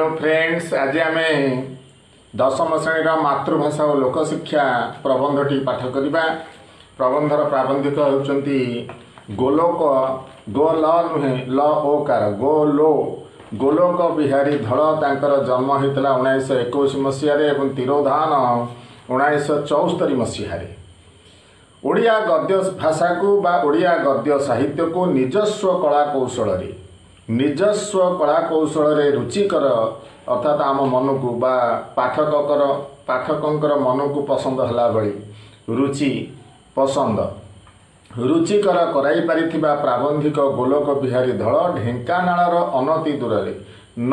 Hello friends, आज आम दशम श्रेणी मातृभाषा और लोकशिक्षा प्रबंधटी पाठ करवा। प्रबंधर प्राबंधिक होती गोलोक गो ल नुहे ल ओकार गोलो गोलोक बिहारी धल तांकर जन्म होता 1921 मसीह तिरोधान 1974 मसीह। ओडिया गद्य भाषा को बा ओडिया गद्य साहित्य को निजस्व कला कौशल रुचिकर अर्थात आम मन को बा पाठकर मन को पसंद हला बड़ी रुचि पसंद रुचिकर कराई पारिथिबा प्राबंधिक गोलोक बिहारी धल ढेंकानाळर अनति दूर न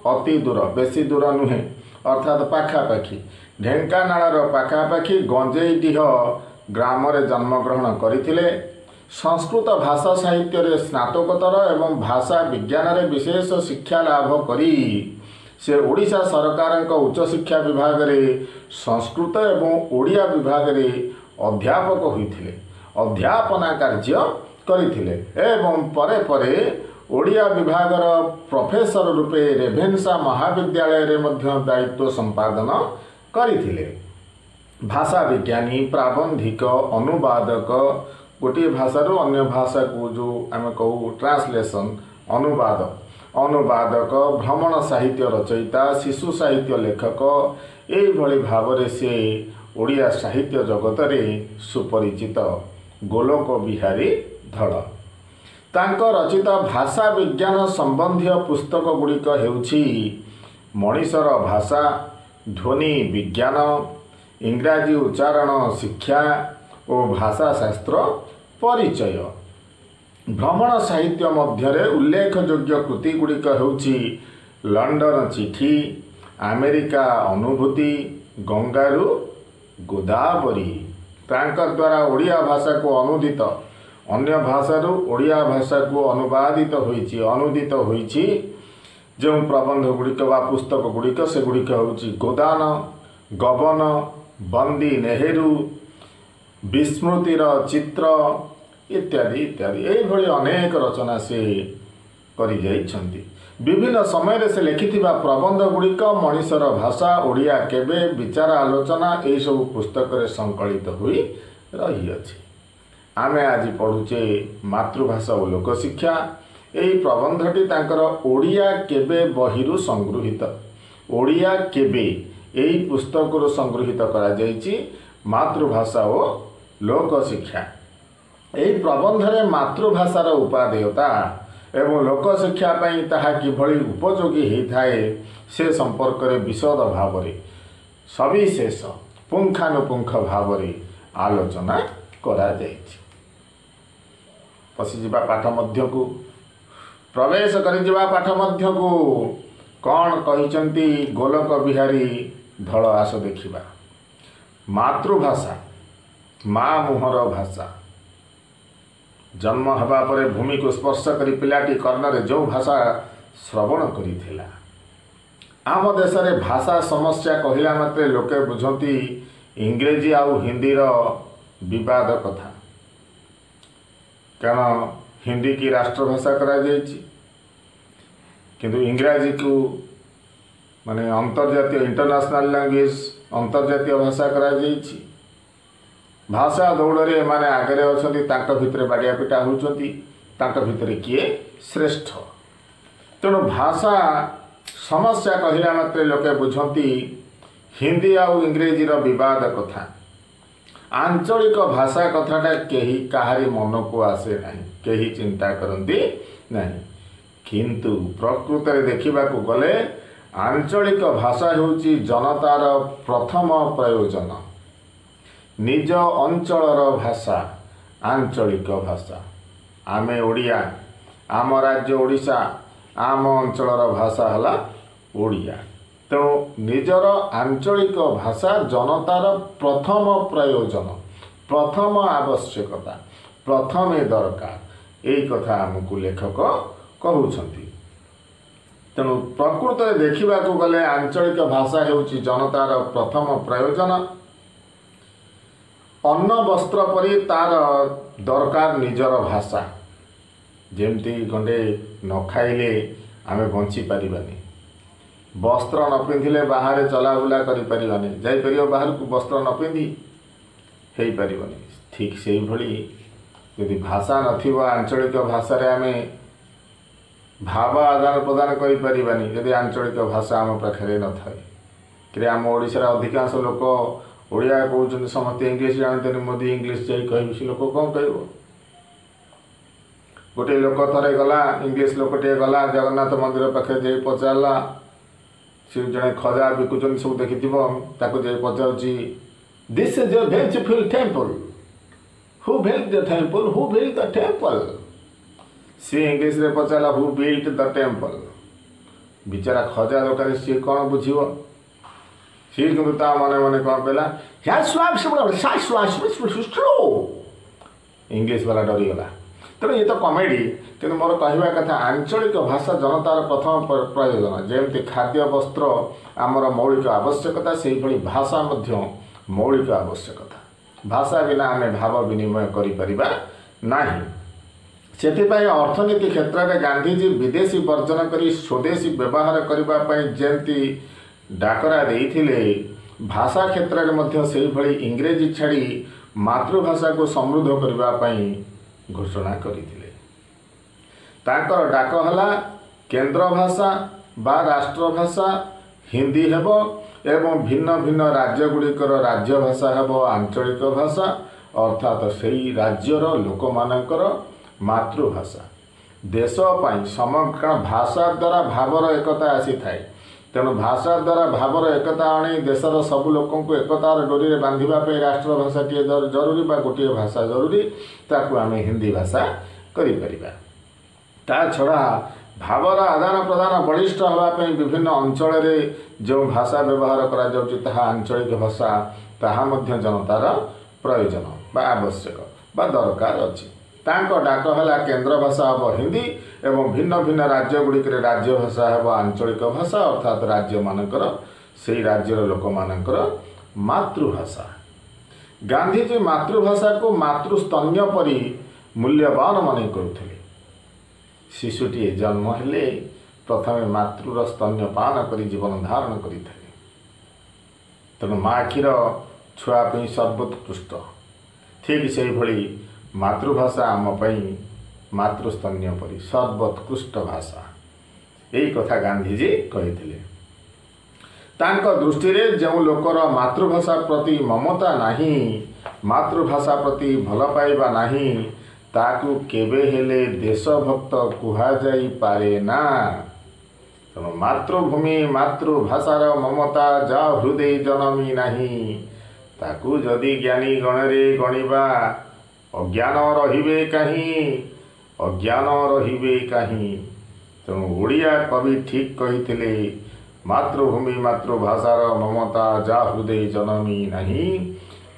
अति दूर बेसी दूर नुहे अर्थात पाखापाखि ढेंकानाळर पाखापाखि गंजेईडीह ग्राम जन्मग्रहण करथिले। संस्कृत भाषा साहित्य रे स्नातकोत्तर एवं भाषा विज्ञान रे विशेष शिक्षा लाभ करी से ओडिशा सरकार उच्च शिक्षा विभाग रे संस्कृत एवं ओडिया विभाग रे अध्यापक होइथिले, अध्यापना कार्य करथिले एवं परे परे ओडिया विभागर प्रोफेसर रूपे रेभेन्सा महाविद्यालय रे मध्य दायित्व संपादन करथिले। भाषा विज्ञानी प्राबंधिक अनुवादक गोटे भाषारू अन्य भाषा को जो आम कहू ट्रांसलेशन अनुवादक भ्रमण साहित्य रचयिता शिशु साहित्य लेखक यही भाव से ओडिया साहित्य जगत रे सुपरिचित गोलोक बिहारी धल। तांको रचित भाषा विज्ञान संबंधी पुस्तक गुड़िक हेउछि मनीषर भाषा ध्वनि विज्ञान इंग्राजी उच्चारण शिक्षा और भाषा शास्त्र परिचय। भ्रमण साहित्य मध्य उल्लेखयोग्य कृति गुड़िक हेउछि लंडन चिठी अमेरिका अनुभूति गंगारू गोदावरी। तांका द्वारा ओडिया भाषा को अनुदित अन्य भाषारू ओडिया भाषा को अनुदित होइछि जो प्रबंध गुड़िक बा पुस्तक गुड़िक से गुड़िक हेउछि गोदान गबन बंदी नेहरू विस्मृतिर चित्र इत्यादि इत्यादि यही अनेक रचना से करि जाइछन्ति। विभिन्न समय से लिखिथिबा प्रबंध गुड़िक मनीषर भाषा ओडिया केबे विचार आलोचना यही सब पुस्तक रे संकलित हुई रही अछि। आमे आज पढ़ुचे मातृभाषा और लोकशिक्षा। यही प्रबंधटी तांकर ओडिया केबे बहिरु संगृहित ओडिया केबे यही पुस्तक संगृहित करा जाइछि मातृभाषा और लोकशिक्षा। यही प्रबंध रे मातृभाषार उपादेयता एवं लोकशिक्षा पई ताहा किभଳି उपयोगी होइथाए से संपर्क रे विशद भाव रे सविशेष पुंखानुपुंख भाव रे आलोचना करा जाइछि। पसिजिबा पाठ मध्य को प्रवेश करिजिबा पाठ मध्य को कौन कहिचंती गोलोक बिहारी धल आस देखिबा। मातृभाषा माँ मुहर भाषा जन्म हवा परे भूमि को स्पर्श करी पिलाटी कर्णरे जो भाषा श्रवण करिथिला। आम देश रे भाषा समस्या कहिला मात्रे लोके बुझंती इंग्रेजी आउ हिंदी रो विवाद कथा, कारण हिंदी की राष्ट्रभाषा करा जायछि किंतु इंग्राजी को माने अंतर्जातीय इंटरनेशनल लैंग्वेज अंतर्जातीय भाषा करा जायछि। भाषा दौड़ माने आगे अच्छी भितर बाड़िया पिटा होती भितर किए श्रेष्ठ। तेणु भाषा समस्या कहला मात्रे लोके बुझंती हिंदी आउ इंग्रेजी रो विवाद कथा। आंचलिक भाषा कथाटा केही काहारी मन को आसे नहीं, केही चिंता करती नहीं, किंतु प्रकृत रे देखिबा को गले आंचलिक भाषा हेउची जनतार प्रथम प्रयोजन। निज अंचलर भाषा आंचलिक भाषा। आमे ओडिया आम राज्य ओडिशा आम अंचलर भाषा हला ओडिया। तेणु निजर आंचलिक भाषा जनतार प्रथम प्रयोजन प्रथम आवश्यकता प्रथमे दरकार यही कथा आमको लेखक कहउछंती। तेणु प्रकृत में देखा गले आंचलिक भाषा हेउची जनतार प्रथम प्रयोजन। अन्न वस्त्र परी तार दरकार निजर भाषा। जेमती गंडे न खाइले आमे बंची पारिबानी, वस्त्र न पिंधिले बाहर चलाबुला करिपारिबानी जाइपर बाहर को वस्त्र न पिंधि हो पारिबनी। ठीक से भली यदि भाषा नथिबो आंचलिक भाषा रे आमे भाव आदान प्रदान करिपारिबानी यदि आंचलिक भाषा आम पाखे न थाए कि आम ओडिशा रे अधिकांश लोक ओडिया कहउछन समस्त इंग्लिश जानते मोदी इंग्लिश जाई कहबि से लोक कौन कहबो। गोटे लोक थरे गला इंग्लिश लोकटे गला जगन्नाथ मंदिर पाखे जाई पचारला सी जड़े खजा बिकुचन सब देखि ताको जाई पचारुची this is a beautiful temple who built the temple who built the temple सी इंग्लिश रे पचारला हु बिल्ट द टेम्पल बिचारा खजा दोकानी सी कौन बुझिबो सी किंतु ता मने मने कौन पेला इंग्लिश वाला डरी गला। तेणु ये तो कमेडी कि मोर कहवा कथा आंचलिक भाषा जनतार प्रथम प्रयोजन जमी खाद्य वस्त्र आमर मौलिक आवश्यकता से भाई भाषा मौलिक आवश्यकता भाषा बिना आम भाव विनिमय करें से अर्थनीति क्षेत्र में गांधीजी विदेशी वर्जन कर स्वदेशी व्यवहार करने जमती डाकरा देते भाषा क्षेत्र में इंग्रेजी छाड़ी मातृभाषा को समृद्ध करने घोषणा करथिले। तांकर डाक हला केंद्र भाषा बा राष्ट्रभाषा हिंदी हेबो एवं भिन्न भिन्न राज्य गुड़िकर राज्य भाषा हेबो आंचलिक भाषा अर्थात सेई राज्यर लोक मानकर मातृभाषा देश पई समग्र भाषा द्वारा भावर एकता आसी थाए। तेणु भाषा द्वारा भावर एकता आनी देशर सबु लोकों को एकतार डोरी रे बांधिबा पे राष्ट्रभाषा टी जरूरी बा गोटे भाषा जरूरी ताकू आम हिंदी भाषा करि परिबा। ता छड़ा भावर आदान प्रदान बलिष्ठ होगापी विभिन्न अंचल जो भाषा व्यवहार करा जाउची ताहा आंचलिक भाषा ताहा मध्य जनतार प्रयोजन बा आवश्यक बा दरकार अछि। तांको डाक हला केंद्र भाषा हम हिंदी एवं भिन्न भिन्न राज्य गुड़िक राज्य भाषा हम आंचलिक भाषा अर्थात राज्य मानकर से राज्यर लोक मानकर मातृभाषा। गांधीजी मातृभाषा को मातृस्तन्य परी मूल्यवान मन करुଥିଲେ। शिशुटी जन्म हेले प्रथमे मातृर स्तन्यपान करी जीवन धारण करिଥାଏ। तेणु माँ क्षीर छुआपी सर्वोत्कृष्ट ठीक से भली मातृभाषा आम मातृस्तन्य परी सर्वोत्कृष्ट भाषा यही कथा गांधीजी कही। दृष्टि रे जो लोकर मातृभाषा प्रति ममता नहीं मातृभाषा प्रति भल पाइबा नहीं ताकू केबे हेले देशभक्त कुहा जाई पारे ना। तेणु मातृभूमि मातृभाषार ममता जा हृदय जनमी नहीं ताकू जदि ज्ञानी गणरे गणिबा अज्ञान रहिबे कहीं। तेणु ओडिया कवि ठीक कही मातृभूमि मातृभाषार ममता जा हृदय जनमी नहीं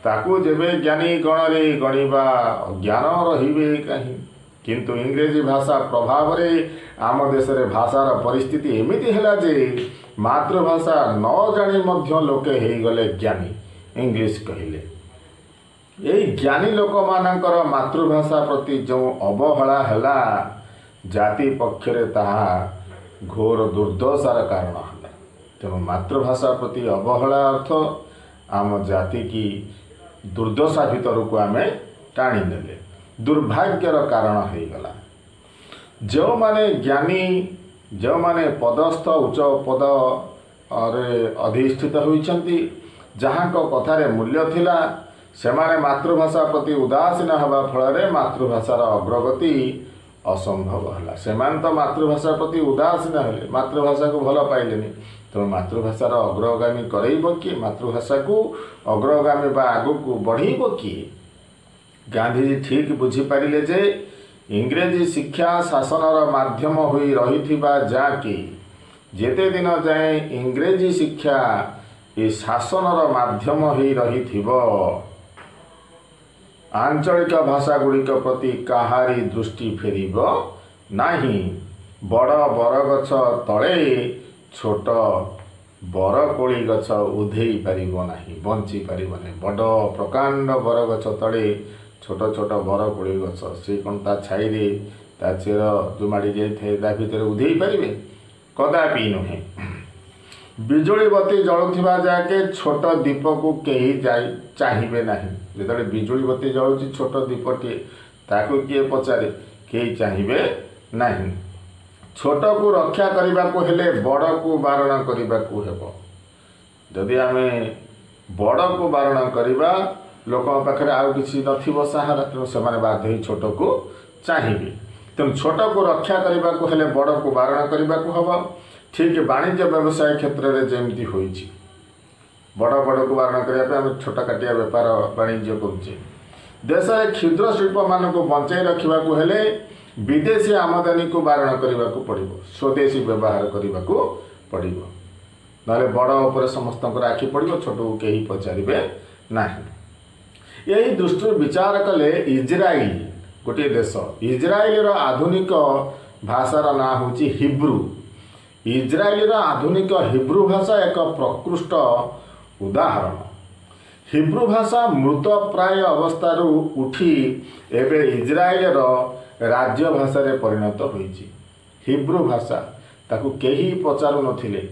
ताकू जेबे ज्ञानी गणरे गणिबा अज्ञान रहिबे कहीं। किंतु इंग्रेजी भाषा प्रभाव रे आम देश रे भाषार परिस्थिति एमिति हैला जे मातृभाषा न जानी मध्य लोके हे गले ज्ञानी इंग्लिश कहिले। यही ज्ञानी लोक मानकर मातृभाषा प्रति जो अवहेला हैला जाति पक्षरे ताहा घोर दुर्दशार कारण है। तेणु मातृभाषा प्रति अवहेला अर्थ आम जाति की दुर्दशा भीतर को आम टाणी नेले दुर्भाग्यर कारण हो गला। जो माने ज्ञानी जो माने पदस्थ उच्च पद रे अधिष्ठित होइछंती जहाँ को कथारे मूल्य थिला सेमाने मातृभाषा प्रति उदासीन हवा फल मातृभाषार अग्रगति असंभव है। सेमान तो मातृभाषा प्रति उदासीन हेले मातृभाषा को भल पाइलेनी। तेणु मातृभाषार अग्रगामी करइब किए मातृभाषा को अग्रगामी बा आगु को बढ़ेब किए। गांधीजी ठीक बुझीपारे जे इंग्रेजी शिक्षा शासनर माध्यम होई रहिथिबा जाकि जेते दिन जाए इंग्रेजी शिक्षा ये शासनर माध्यम होई रहिथिबो आंचलिक भाषा गुड़िक प्रति कहारी दृष्टि फेरिब नाही। बड़ बरगछ तले छोट बरकोड़ी गछ उधेई पारिबो नाही बंची पारिबो नाही। बड़ प्रकांड बरगछ तले छोट छोट बरकोड़ी गछ से कौन ता छाई रे ता चेर जो माड़ी जाए ता भितर उधेई पारिबे कदापि नुहे। ବିଜୁଳି ବତୀ ଜଳୁଥିବା ଯାକେ ଛୋଟ ଦୀପକୁ କେହି ଚାହିଁବେ ନାହିଁ। ଯେତେବେଳେ ବିଜୁଳି ବତୀ ଜଳୁଛି ଛୋଟ ଦୀପଟିଏ, ତାକୁ କିଏ ପଚାରେ? କେହି ଚାହିଁବେ ନାହିଁ। ଛୋଟକୁ ରକ୍ଷା କରିବାକୁ ହେଲେ ବଡ଼କୁ ବାରଣ କରିବାକୁ ହେବ। ଯଦି ଆମେ ବଡ଼କୁ ବାରଣ କରିବା, ଲୋକଙ୍କ ପାଖରେ ଆଉ କିଛି ନଥିବ ସାହାରା, ତେଣୁ ସେମାନେ ବାଧ୍ୟ ହୋଇ ଛୋଟକୁ ଚାହିଁବେ। ତେଣୁ ଛୋଟକୁ ରକ୍ଷା କରିବାକୁ ହେଲେ ବଡ଼କୁ ବାରଣ କରିବାକୁ ହେବ। ଠିକ୍ ବାଣିଜ୍ୟ ବ୍ୟବସାୟ କ୍ଷେତ୍ରରେ ଯେମିତି ହୋଇଛି, ବଡ଼କୁ ବାରଣ କରିବା ପାଇଁ ଆମେ ଛୋଟ କାଟିଆ ବେପାର ବାଣିଜ୍ୟ କରୁଛେ। ଦେଶରେ କ୍ଷୁଦ୍ର ଶିଳ୍ପମାନଙ୍କୁ ବଞ୍ଚାଇ ରଖିବାକୁ ହେଲେ ବିଦେଶୀ ଆମଦାନୀକୁ ବାରଣ କରିବାକୁ ପଡ଼ିବ, ସ୍ୱଦେଶୀ ବ୍ୟବହାର କରିବାକୁ ପଡ଼ିବ। ନହେଲେ ବଡ଼ ଉପରେ ସମସ୍ତଙ୍କର ଆଖି ପଡ଼ିବ, ଛୋଟକୁ କେହି ପଚାରିବେ ନାହିଁ। ଏହି ଦୃଷ୍ଟିରୁ ବିଚାର କଲେ ଇଜ୍ରାଇଲ ଗୋଟିଏ ଦେଶ। ଇଜ୍ରାଇଲର ଆଧୁନିକ ଭାଷାର ନାଁ ହେଉଛି ହିବ୍ରୁ। ଇଜ୍ରାଇଲର ଆଧୁନିକ ହିବ୍ରୁ ଭାଷା ଏକ ପ୍ରକୃଷ୍ଟ ଉଦାହରଣ। ହିବ୍ରୁ ଭାଷା ମୃତପ୍ରାୟ ଅବସ୍ଥାରୁ ଉଠି ଏବେ ଇଜ୍ରାଇଲର ରାଜ୍ୟ ଭାଷାରେ ପରିଣତ ହୋଇଛି। ହିବ୍ରୁ ଭାଷା, ତାକୁ କେହି ପଚାରୁନଥିଲେ,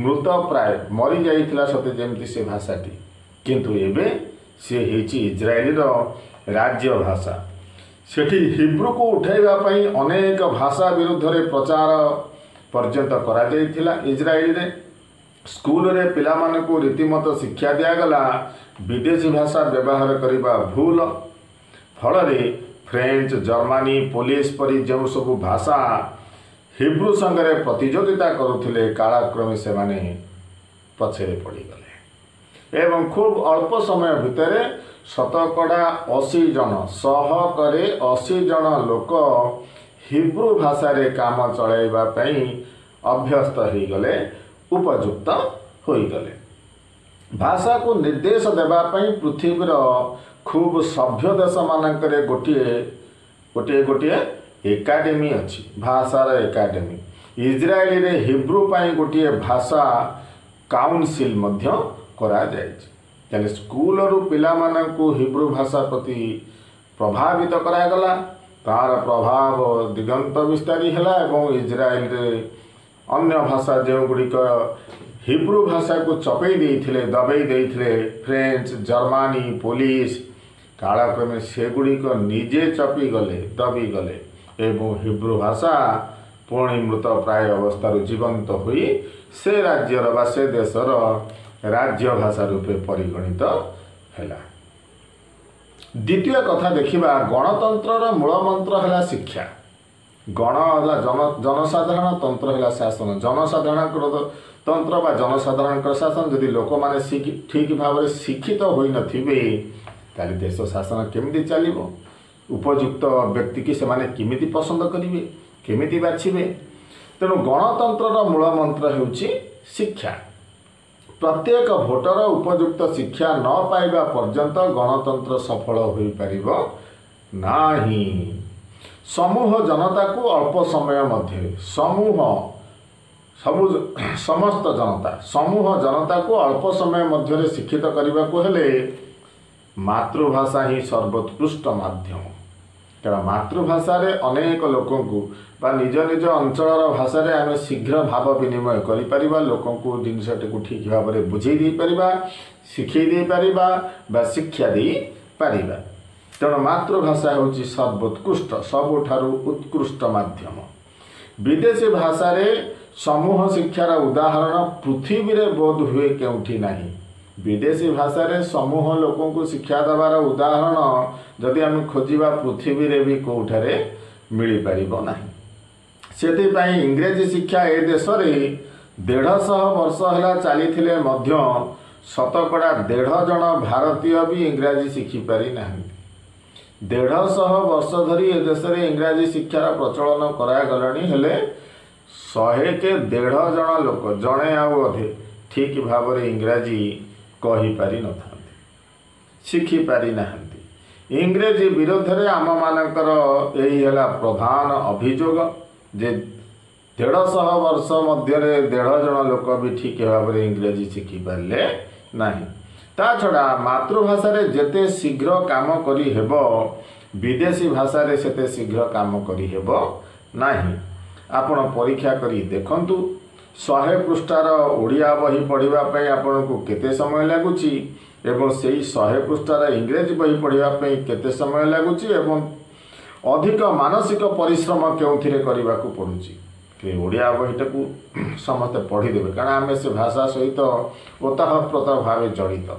ମୃତପ୍ରାୟ ମରିଯାଇଥିଲା ସତେ ଯେମିତି ସେ ଭାଷାଟି, କିନ୍ତୁ ଏବେ ସେ ହେଇଛି ଇଜ୍ରାଇଲର ରାଜ୍ୟ ଭାଷା। ସେଠି ହିବ୍ରୁକୁ ଉଠାଇବା ପାଇଁ ଅନେକ ଭାଷା ବିରୁଦ୍ଧରେ ପ୍ରଚାର ପର୍ଯ୍ୟନ୍ତ କରାଯାଇଥିଲା। ଇଜ୍ରାଇଲରେ ସ୍କୁଲରେ ପିଲାମାନଙ୍କୁ ରୀତିମତ ଶିକ୍ଷା ଦିଆଗଲା ବିଦେଶୀ ଭାଷା ବ୍ୟବହାର କରିବା ଭୁଲ। ଫଳରେ ଫ୍ରେଞ୍ଚ, ଜର୍ମାନୀ, ପୋଲିଶ ପରି ଯେଉଁ ସବୁ ଭାଷା ହିବ୍ରୁ ସାଙ୍ଗରେ ପ୍ରତିଯୋଗିତା କରୁଥିଲେ, କାଳକ୍ରମେ ସେମାନେ ପଛରେ ପଡ଼ିଗଲେ ଏବଂ ଖୁବ୍ ଅଳ୍ପ ସମୟ ଭିତରେ ଶତକଡ଼ା 80 ଜଣ, 100 ଜଣ ଲୋକ ହିବ୍ରୁ ଭାଷାରେ କାମ ଚଳାଇବା ପାଇଁ ଅଭ୍ୟସ୍ତ ହୋଇଗଲେ, ଉପଯୁକ୍ତ ହୋଇଗଲେ। ଭାଷାକୁ ନିର୍ଦ୍ଦେଶ ଦେବା ପାଇଁ ପୃଥିବୀର ଖୁବ୍ ସଭ୍ୟ ଦେଶମାନଙ୍କରେ ଗୋଟିଏ ଏକାଡେମୀ ଅଛି, ଭାଷାର ଏକାଡେମୀ। ଇଜ୍ରାଏଲରେ ହିବ୍ରୁ ପାଇଁ ଗୋଟିଏ ଭାଷା କାଉନସିଲ୍ ମଧ୍ୟ କରାଯାଇଛି। ତାହେଲେ ସ୍କୁଲରୁ ପିଲାମାନଙ୍କୁ ହିବ୍ରୁ ଭାଷା ପ୍ରତି ପ୍ରଭାବିତ କରାଗଲା, ତାର ପ୍ରଭାବ ଦିଗନ୍ତ ବିସ୍ତାରୀ ହେଲା ଏବଂ ଇଜ୍ରାଏଲରେ ଅନ୍ୟ ଭାଷା ଯେଉଁଗୁଡ଼ିକ ହିବ୍ରୁ ଭାଷାକୁ ଚପେଇ ଦେଇଥିଲେ, ଦବେଇ ଦେଇଥିଲେ, ଫ୍ରେଞ୍ଚ, ଜର୍ମାନୀ, ପୋଲିଶ, କାଳକ୍ରମେ ସେଗୁଡ଼ିକ ନିଜେ ଚପିଗଲେ, ଦବିଗଲେ ଏବଂ ହିବ୍ରୁ ଭାଷା ପୁଣି ମୃତପ୍ରାୟ ଅବସ୍ଥାରୁ ଜୀବନ୍ତ ହୋଇ ସେ ରାଜ୍ୟର ବା ସେ ଦେଶର ରାଜ୍ୟ ଭାଷା ରୂପେ ପରିଗଣିତ ହେଲା। ଦ୍ୱିତୀୟ କଥା ଦେଖିବା, ଗଣତନ୍ତ୍ରର ମୂଳ ମନ୍ତ୍ର ହେଲା ଶିକ୍ଷା। ଗଣ ହେଲା ଜନସାଧାରଣ, ତନ୍ତ୍ର ହେଲା ଶାସନ। ଜନସାଧାରଣଙ୍କର ତନ୍ତ୍ର ବା ଜନସାଧାରଣଙ୍କର ଶାସନ। ଯଦି ଲୋକମାନେ ଠିକ୍ ଭାବରେ ଶିକ୍ଷିତ ହୋଇନଥିବେ, ତାହେଲେ ଦେଶ ଶାସନ କେମିତି ଚାଲିବ? ଉପଯୁକ୍ତ ବ୍ୟକ୍ତିକି ସେମାନେ କେମିତି ପସନ୍ଦ କରିବେ, କେମିତି ବାଛିବେ? ତେଣୁ ଗଣତନ୍ତ୍ରର ମୂଳ ମନ୍ତ୍ର ହେଉଛି ଶିକ୍ଷା। ପ୍ରତ୍ୟେକ ଭୋଟର ଉପଯୁକ୍ତ ଶିକ୍ଷା ନ ପାଇବା ପର୍ଯ୍ୟନ୍ତ ଗଣତନ୍ତ୍ର ସଫଳ ହୋଇପାରିବ ନାହିଁ। ସମୂହ ଜନତାକୁ ଅଳ୍ପ ସମୟ ମଧ୍ୟରେ ସମସ୍ତ ଜନତା, ସମୂହ ଜନତାକୁ ଅଳ୍ପ ସମୟ ମଧ୍ୟରେ ଶିକ୍ଷିତ କରିବାକୁ ହେଲେ ମାତୃଭାଷା ହିଁ ସର୍ବୋତ୍କୃଷ୍ଟ ମାଧ୍ୟମ। କାରଣ ମାତୃଭାଷାରେ ଅନେକ ଲୋକଙ୍କୁ ବା ନିଜ ନିଜ ଅଞ୍ଚଳର ଭାଷାରେ ଆମେ ଶୀଘ୍ର ଭାବ ବିନିମୟ କରିପାରିବା, ଲୋକଙ୍କୁ ଜିନିଷଟିକୁ ଠିକ୍ ଭାବରେ ବୁଝେଇ ଦେଇପାରିବା, ଶିଖେଇ ଦେଇପାରିବା ବା ଶିକ୍ଷା ଦେଇପାରିବା। ତେଣୁ ମାତୃଭାଷା ହେଉଛି ସର୍ବୋତ୍କୃଷ୍ଟ, ସବୁଠାରୁ ଉତ୍କୃଷ୍ଟ ମାଧ୍ୟମ। ବିଦେଶୀ ଭାଷାରେ ସମୂହ ଶିକ୍ଷାର ଉଦାହରଣ ପୃଥିବୀରେ ବୋଧ ହୁଏ କେଉଁଠି ନାହିଁ। ବିଦେଶୀ ଭାଷାରେ ସମୂହ ଲୋକଙ୍କୁ ଶିକ୍ଷା ଦେବାର ଉଦାହରଣ ଯଦି ଆମେ ଖୋଜିବା, ପୃଥିବୀରେ ବି କେଉଁଠାରେ ମିଳିପାରିବ ନାହିଁ। ସେଥିପାଇଁ ଇଂରେଜୀ ଶିକ୍ଷା ଏ ଦେଶରେ 150 ବର୍ଷ ହେଲା ଚାଲିଥିଲେ ମଧ୍ୟ ଶତକଡ଼ା 1.5 ଜଣ ଭାରତୀୟ ବି ଇଂରାଜୀ ଶିଖିପାରି ନାହାନ୍ତି। 150 ବର୍ଷ ଧରି ଏ ଦେଶରେ ଇଂରାଜୀ ଶିକ୍ଷାର ପ୍ରଚଳନ କରାଗଲାଣି, ହେଲେ 100-1.5 ଜଣ ଲୋକ, ଜଣେ ଆଉ ଅଧେ ଠିକ୍ ଭାବରେ ଇଂରାଜୀ କହିପାରି ନଥାନ୍ତି, ଶିଖିପାରି ନାହାନ୍ତି। ଇଂରେଜୀ ବିରୋଧରେ ଆମମାନଙ୍କର ଏହି ହେଲା ପ୍ରଧାନ ଅଭିଯୋଗ ଯେ 150 ବର୍ଷ ମଧ୍ୟରେ 1.5 ଜଣ ଲୋକ ବି ଠିକ୍ ଭାବରେ ଇଂରେଜୀ ଶିଖିପାରିଲେ ନାହିଁ। ତା ଛଡ଼ା ମାତୃଭାଷାରେ ଯେତେ ଶୀଘ୍ର କାମ କରିହେବ, ବିଦେଶୀ ଭାଷାରେ ସେତେ ଶୀଘ୍ର କାମ କରିହେବ ନାହିଁ। ଆପଣ ପରୀକ୍ଷା କରି ଦେଖନ୍ତୁ, 100 पृष्ठार ओडिया बही पढ़िबा पई आपनको केते समय लागुची एवं सेही 100 पृष्ठार इंग्रेजी बही पढ़िबा पई केते समय लागुची एवं अधिक मानसिक परिश्रम केउथिरे करबा को पड़ुची कि ओडिया बहीटा को समस्त पढ़ी देबे कारण आमे से भाषा सहित ओतःप्रोत भाव जड़ित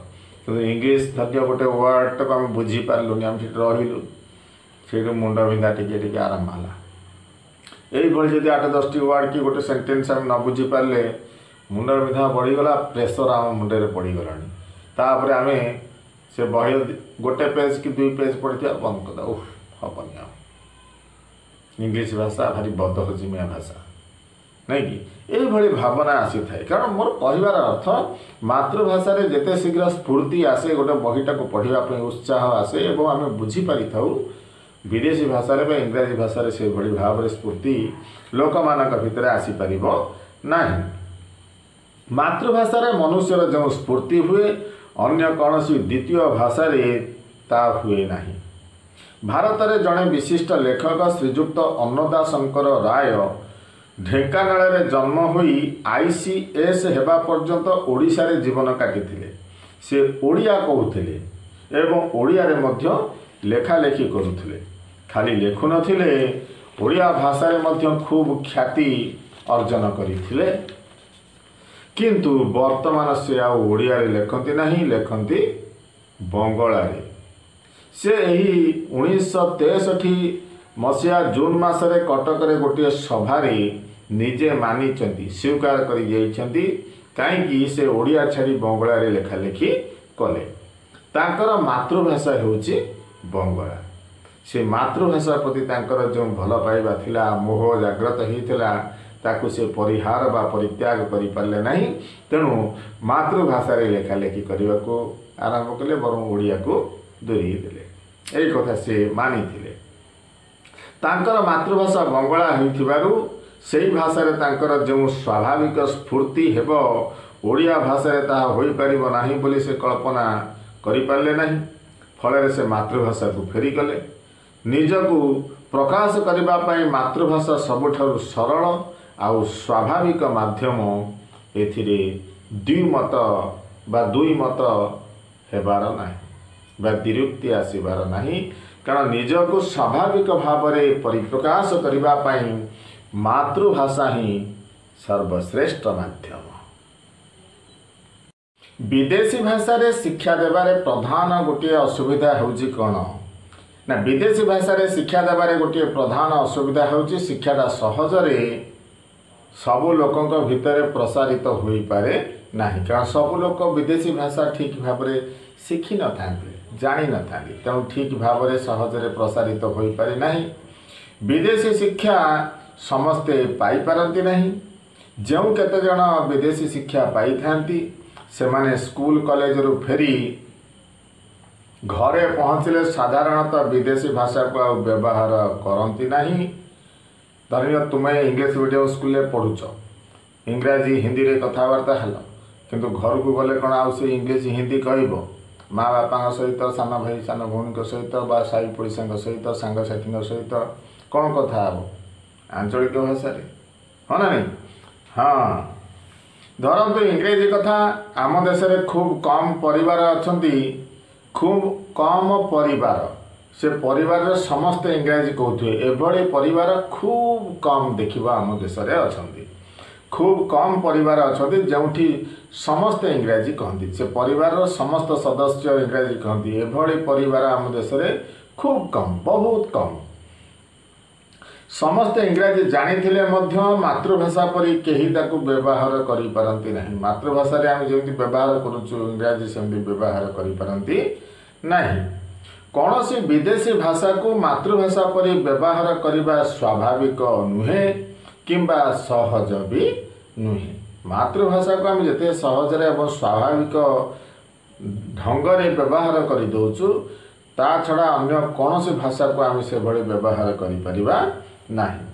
कि इंग्लिश धर्य गोटे वर्ड तक आम बुझी पार्लुनि आम से रहिलु से मुंड विंधा टिके आरंभ होला यही जदि 8-10 वर्ड कि गोटे सेंटेंस आम न बुझी पारे मुंड विंधा बढ़ीगला प्रेसर आम मुंडे पड़गला तापर आम से बही गोटे पेज कि 2 पेज पढ़ी बंद करदा हेनी आ इंग्लिश भाषा भारी बदहजिमिया भाषा नहीं कि यही भावना आसी थाए कारण मोर कहबार अर्थ मातृभाषा जिते शीघ्र स्फूर्ति आसे गोटे बहीटा को पढ़ापी उत्साह आसे एवं आम बुझीपारी था विदेशी भाषा इंग्राजी भाषा से भाव में स्फूर्ति लोक मान भितर आसीपर ना मातृभाषा मनुष्यर जो स्फूर्ति हुए अन्य कौन द्वितीय भाषा ता हुए ना भारत में जड़े विशिष्ट लेखक श्रीजुक्त अन्नदा शंकर राय ढेंकानाल जन्म होई ICS हेबा पर्यंत ओडिशा रे जीवन काटिथिले से ओडिया कहूथिले एवं ओडिया रे मध्य लेखालेखी करुथिले खाली लेखु नथिले ओडिया भाषा रे मध्य खूब ख्याति अर्जन करिथिले किंतु वर्तमान से आ ओडिया रे लेखंती नहीं लेखंती बंगला रे से एही 1963 मसीहा जून मासरे कटक रे गोटे सभारे निजे मानी स्वीकार कहीं से ओडिया छाड़ी बंगला रे लेखालेखी कले तांकर मातृभाषा होउची बंगला से मातृभाषा प्रति तांकर जो भल पाइबा थिला मोह जाग्रत होइथिला ताकू से परिहार बा परित्याग करि पारले नहीं तेणु मातृभाषा रे लेखालेखी करने को आरंभ कले बरं ओडिया को दूरी देले यही कथा से मानी थिले तांकर मातृभाषा बंगला होइथिबारु सेही भाषा रे तांकर जो स्वाभाविक स्फूर्ति हेबो ओडिया भाषा रे ता होई परिबो नाही बोली से कल्पना करि पारले नाही फल से मातृभाषा को फेरी गले निजकू प्रकाश करबा पई मातृभाषा सबुठारु सरल आउ स्वाभाविक माध्यम एथिरे द्विमत बा दुई मत हेबार नाही बा द्विरुक्ति आसीबार नाही कारण निजकू स्वाभाविक भाव में परिप्रकाश करबा पई मातृभाषा ही सर्वश्रेष्ठ माध्यम। विदेशी भाषा रे शिक्षा देबारे प्रधान गोटे असुविधा होउची कोन ना विदेशी भाषा रे शिक्षा देबारे गोटे प्रधान असुविधा होउची शिक्षाटा सहजरे सबु लोकंक भितर प्रसारित होई पारे नाही कारण सबु लोक विदेशी भाषा ठीक भाव में शिखि न थांते जानी न थांती तेणु ठीक भाव में सहजरे प्रसारित होई पारे नाही विदेशी शिक्षा समस्ते पाई पारंती नहीं जो केते जण विदेशी शिक्षा पाई थांती से माने स्कूल कॉलेज रु फेरी घरे पहुँचले साधारणतः विदेशी भाषा को व्यवहार करती नहीं धरिनियो तुम्हें इंग्लिश मीडियम स्कूल में पढ़ुच इंग्राजी हिंदी रे कथबार्ता हेल किंतु घर को गले कौन आउ से इंग्लिश हिंदी कहब माँ बापा सहित सान भाई सान भौणी सहित बा साई पड़ोसा सहित सांगसाथी सहित कौन कथा हे आंचलिक भाषा हाँ ना नहीं हाँ धरतु इंग्रेजी कथा आम देश में खूब कम परिवार अच्छा खूब कम परिवार से परिवार समस्त इंग्राजी कहते एभली परिवार खूब कम देखा आम देश में अच्छा खूब कम परिवार अच्छा जो समस्त इंग्राजी कहती से परिवार समस्त सदस्य इंग्राजी कहती एभली परिवार आम देश में खूब कम बहुत कम समस्त इंग्राजी जानी मातृभाषा परी कहीं ताकू व्यवहार करि पारंती नहीं मातृभाषा रे आम जेमती व्यवहार करूछु इंग्राजी सेमती व्यवहार करि पारंती नहीं कौन सी विदेशी भाषा को मातृभाषा परी व्यवहार करने स्वाभाविक नुहे किंबा सहज भी नुहे मातृभाषा को आम जिते सहजरे एवं स्वाभाविक ढंगरे व्यवहार कर दउछु ता छड़ा अन्य कौन सी भाषा को आम से भली व्यवहार करि परिबा नहीं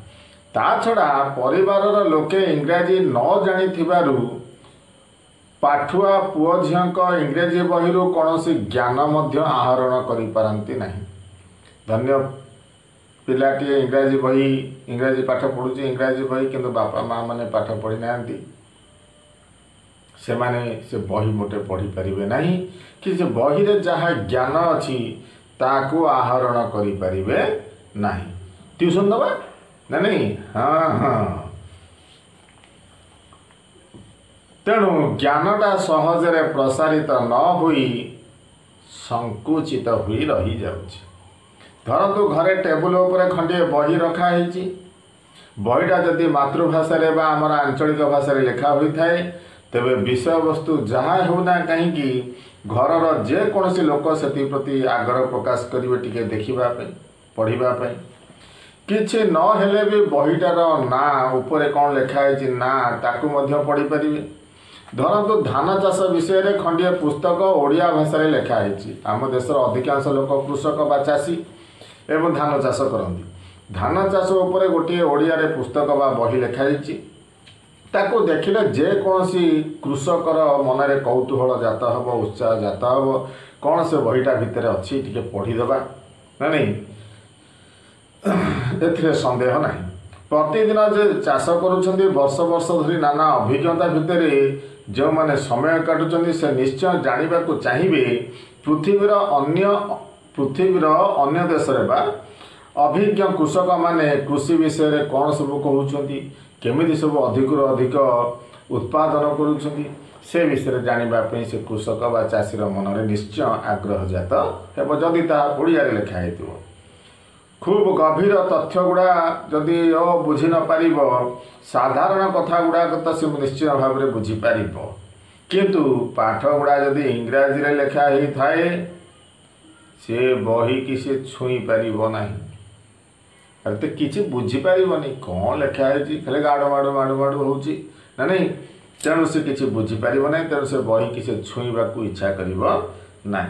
ता छड़ा परिवार लोके इंग्राजी न जानी थिबारु पाठुआ पुओ झीक इंग्रेजी बही कौन ज्ञान आहरण करि पारंती नहीं धन्य पिलाटी इंग्राजी बही इंग्राजी पाठ पढ़ुची इंग्राजी बही किंतु बापा माँ मैंने पाठ पढ़ी ना से माने से बही मोटे पढ़ी पारिबे नहीं कि से बही रे जहाँ ज्ञान अच्छी ताकू आहरण करि पारिबे नहीं। ट्यूशन दबा ना नहीं। हाँ हाँ तेणु ज्ञानटा सहजरे प्रसारित न हुई संकुचित हुई रही जाउछि। धरतु घरे टेबुल उपरे खंडे बही रखा है, बहीटा जदि मातृभाषा बा आमर आंचलिक भाषा लिखा होता है तेबे विषय वस्तु जहाँ होना कहीं घरर जेकोसी लोक से प्रति आग्रह प्रकाश करेंगे टिके देखापी पढ़ापी किसी नहेले भी बहीटार ना उपरे कौन लिखाई ना ताकू पढ़ी पारे। धरतु धान चाष विषय खंडे पुस्तक ओडिया भाषा लिखाई। आम देशर अधिकांश लोक कृषक बा चाषी एवं धान चाष करती। धान चाष उपरे गोटे ओडिया पुस्तक बा बही लिखाई ताको देखिले जेकोसी कृषकर मनरे कौतूहल जात हम उत्साह जात हम कौन से बहीटा भितर अच्छी टे पढ़ीदेवा ना नहीं ए सन्देह ना। प्रतिदिन जे चाष करुँच वर्ष वर्ष धरी नाना अभिज्ञता भितर जो माने समय काटुचंदी से निश्चय जानिबा को चाहिए पृथ्वीर अन्य देश रे बा अभिज्ञ कृषक माने कृषि विषय रे कौन सब कहउछंती केमिति सब अधिक अधिक उत्पादन करुछंती से विषय जानिबा पे से कृषक बा चाषीर मन रे निश्चय आग्रह जात हेब जदि ता ओडिया रे लिखा हेतु। खूब गभीर तथ्य गुड़ा जदि बुझी न पार साधारण कथा गुड़ाक तो सी निश्चय भाव में बुझीपार किंतु पाठ गुड़ा जदि इंग्राजी रे लिखा ही थाए से बही कि से छुई पार ना तो किसी बुझीपारनी कौन लिखाई खाली गाड़ माड़ माड़ माड़ हो ना नहीं। तेणु से किसी बुझीपार ना तेणु से बही कि से छुईवा को इच्छा करना।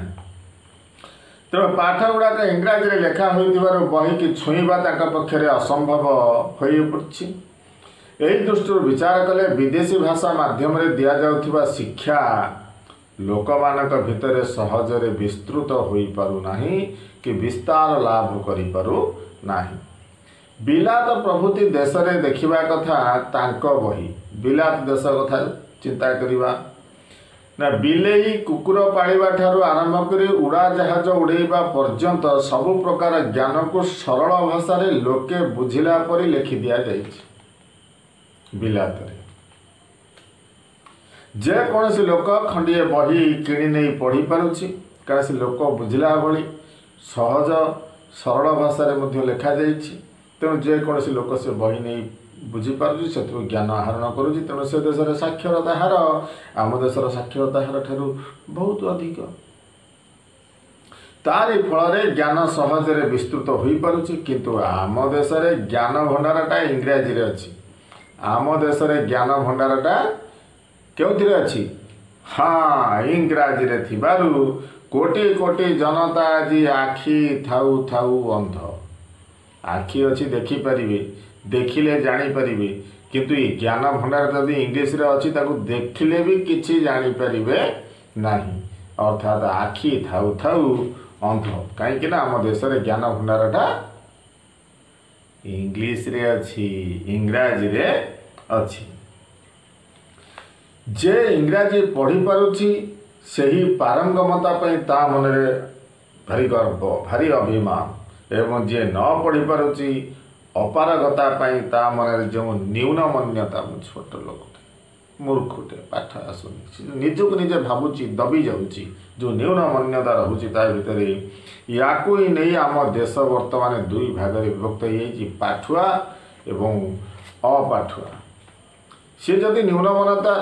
तेणु पाठ गुड़ाक इंग्राजी रे लिखा हो बही की छुईवा पक्षरे असंभव हो पड़ी। यही दृष्टि विचार कले विदेशी भाषा माध्यम रे दिया जाउथिबा शिक्षा लोक मानक भितर सहजरे विस्तृत होई पारु नाही कि विस्तार लाभ करि पारु नाही। बिलात प्रभृति देश रे देखिबा कथा तांको बही बिलात देश कथा चिंता करिबा ना बिलेई कुकुर पालिबा ठारू आरंभ करी उड़ा जहाज उड़ेबा पर्यंत सबु प्रकार ज्ञान को सरल भाषा रे लोके बुझिला परि लिखि दिया जाइछि। बिलात रे जे कौन से लोक खंडिए बही किणी नहीं पढ़ी पारुछि कारण से लोक बुझिला भली सहज सरल भाषा रे मध्य लिखा जाइछि। तेणु जेकोसी लोक से बही नहीं बुझीपार से ज्ञान आहरण करुँच। तेणु से देश साक्षरता हार आम देशर साक्षरता हार ठारू बहुत अधिक तारी फल ज्ञान सहजरे विस्तृत हो पारुछि किंतु आम देश में ज्ञान भंडारटा इंग्राजी रे अछि। आम देश में ज्ञान भंडारटा क्योंथिरे अछि हाँ इंग्राजी रे थिबारु कोटी कोटी जनता आज आखि थाउ थाउ अंध आखि अच्छी देखिपारे देखिले जानीपारे किंतु ये ज्ञान भंडार जदि इंग्लीश रे अच्छी ताकू देखिले भी किसी जानीपारे नहीं अर्थात आखि थाउ थाउ अंध कहीं आम देश रे ज्ञान भंडारटा इंग्लीश रे अच्छी इंग्राजी रे अच्छी। जे इंग्राजी पढ़ी पारुछि सही पारंगमता पई ता मनरे भारी गर्व भारी अभिमान एवं जे न पढ़ी पारुछि अपारगता पई ता मनरे जो न्यून मान्यता छोट लोक मूर्खटे पाठ आसुनी निजक निजे भावुची दबी जाऊँगी जो न्यून मान्यता रोचे ता भितर याकू ही नहीं आम देश वर्तमान दुई भाग विभक्त हो पाठुआ एवं अपाठुआ। सी जदि न्यून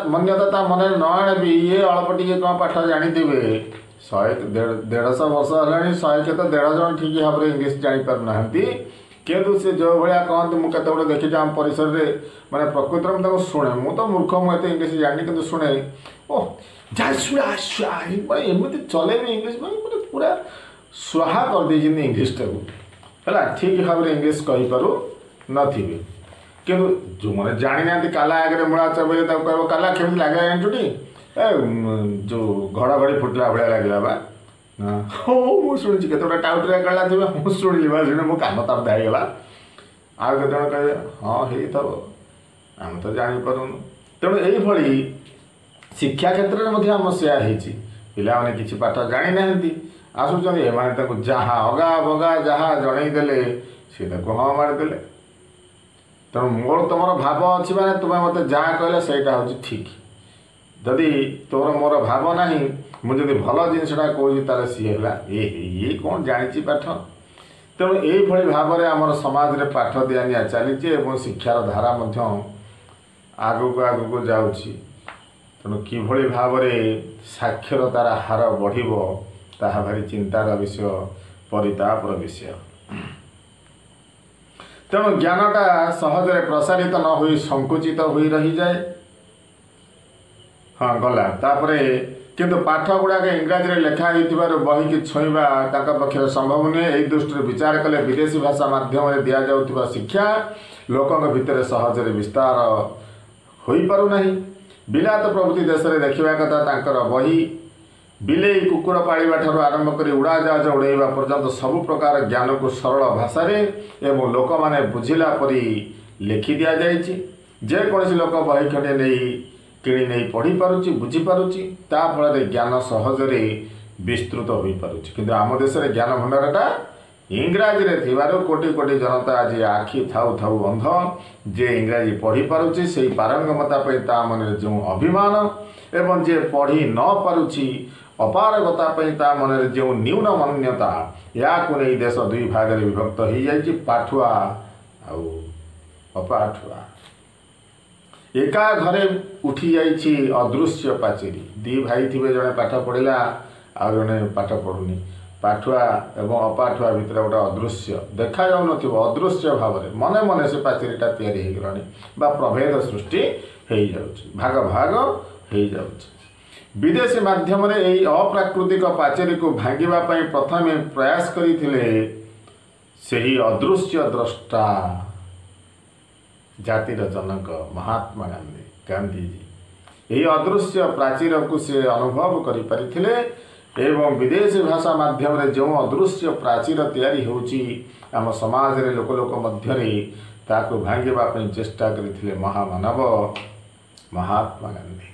मान्यता मन न आने भी ये अल्प टे कौन पाठ जानीथे 100-150 वर्ष है 100 के तो 150 जन ठीक भाव में इंग्लीश जापर ना किंतु से जो भाया कहते मुझे केत देखी आम परिसर में मैंने प्रकृत में शुणे मु तो मूर्ख मुझे इंग्लीश जानी कि शुणे ओह एमती चले इंग्लीश पूरा स्वाहा कर दे इंग्लीश टाक है ठीक भाव में इंग्लीश कहीपरू नी कि जो मैंने जानी ना काला आगे मूला चबे कह काला केमी लगे जानचुटी जो घड़घड़ी फुटला भाया लगे बा हाँ मुझे शुणी केतोटा टाउटरिया काला थी मुझे शुणी शुणी मो कान तार दाईगला आउ केत कहे हाँ हो आम तो जापारूनु। तेणु यही शिक्षा क्षेत्र में आम सेया पिलाने किसी पाठ जानी ना आसुच्च एमाने जहाँ अगा बगा जहाँ जनईदे सी हाँ मारिदे तेणु मोर तुम भाव अच्छी मैंने तुम्हें मत जहाँ कहले सहीटा हूँ ठीक जदि तोर मोर भाव ना मुझे भल जिनसा कौन सी है ये कौन जानी पाठ तेणु यही भाव में आम समाज में पाठ दिया निया चली शिक्षार धारा आगक आगक जाऊँगी तेणु किभली भाव में साक्षरतार हार बढ़िबो ताहा भारी चिंतार विषय परितापर विषय तेणु ज्ञानटा सहजरे प्रसारित न होई संकुचित होई रही जाए। हाँ गला तापरे किंतु पाठ गुड़ाक इंग्राजी लेखा बही की छुईवा पक्षे संभव नुहे। यही दृष्टि विचार कले विदेशी भाषा माध्यम दि जाउथिबा शिक्षा लोकों भितर सहजरे विस्तार हो पारु नहीं। बिलात प्रभृति देश में देखा कथा तांकर बही बिलेई कुकुर पालिबा ठारू आरंभ कर उड़ाजाहाज उड़ाइबा पर्यंत सबु प्रकार ज्ञान को सरल भाषा एवं लोक माने बुझिला परी लिखि दिया जाइछि। जेकोसी लोक बही खंडे नहीं किणी नहीं पढ़ी पारुछि बुझी पारुछि ता फल ज्ञान सहजरे विस्तृत हो पारुछि। किंतु आम देश में ज्ञान भंडारटा इंग्राजी रे थिबारु कोटी कोटी जनता आज आखि थाउ थाउ अंध जे इंग्राजी पढ़ी पारुछि सेही पारंगमता पे ता मन जो अभिमान एवं जे पढ़ी न पारुछि अपारगता पे ता मन जो न्यून मान्यता या नहीं देश दुई भाग में विभक्त हो जाइछि पाठुआ आउ अपाठुआ। एका घरे उठी जाइछि अदृश्य पाचेरी दी भाई थिबे जने पाठ पढ़िला आ जने पाठ पढ़ुनी पाठुआ एवं अपाठुआ भितर गोटे अदृश्य देखा जाऊन अदृश्य भाव में मने मने से पाचेरीटा तैयारी हो गलानी बा प्रभेद सृष्टि हो जाउछि भाग भाग हो जाउछि। विदेशी माध्यम रे यही अप्राकृतिक पाचेरी को भांगिबा पई प्रथमे प्रयास करिथिले सेही अदृश्य द्रष्टा जातिर जनक महात्मा गांधी जी यही अदृश्य प्राचीर को से अनुभव करि परिथिले एवं विदेशी भाषा माध्यम रे जो अदृश्य प्राचीर तैयारी होउची आम समाज रे लोक लोक मध्य रे ताको भांगिबा पई चेष्टा करिथिले महामानव महात्मा गांधी।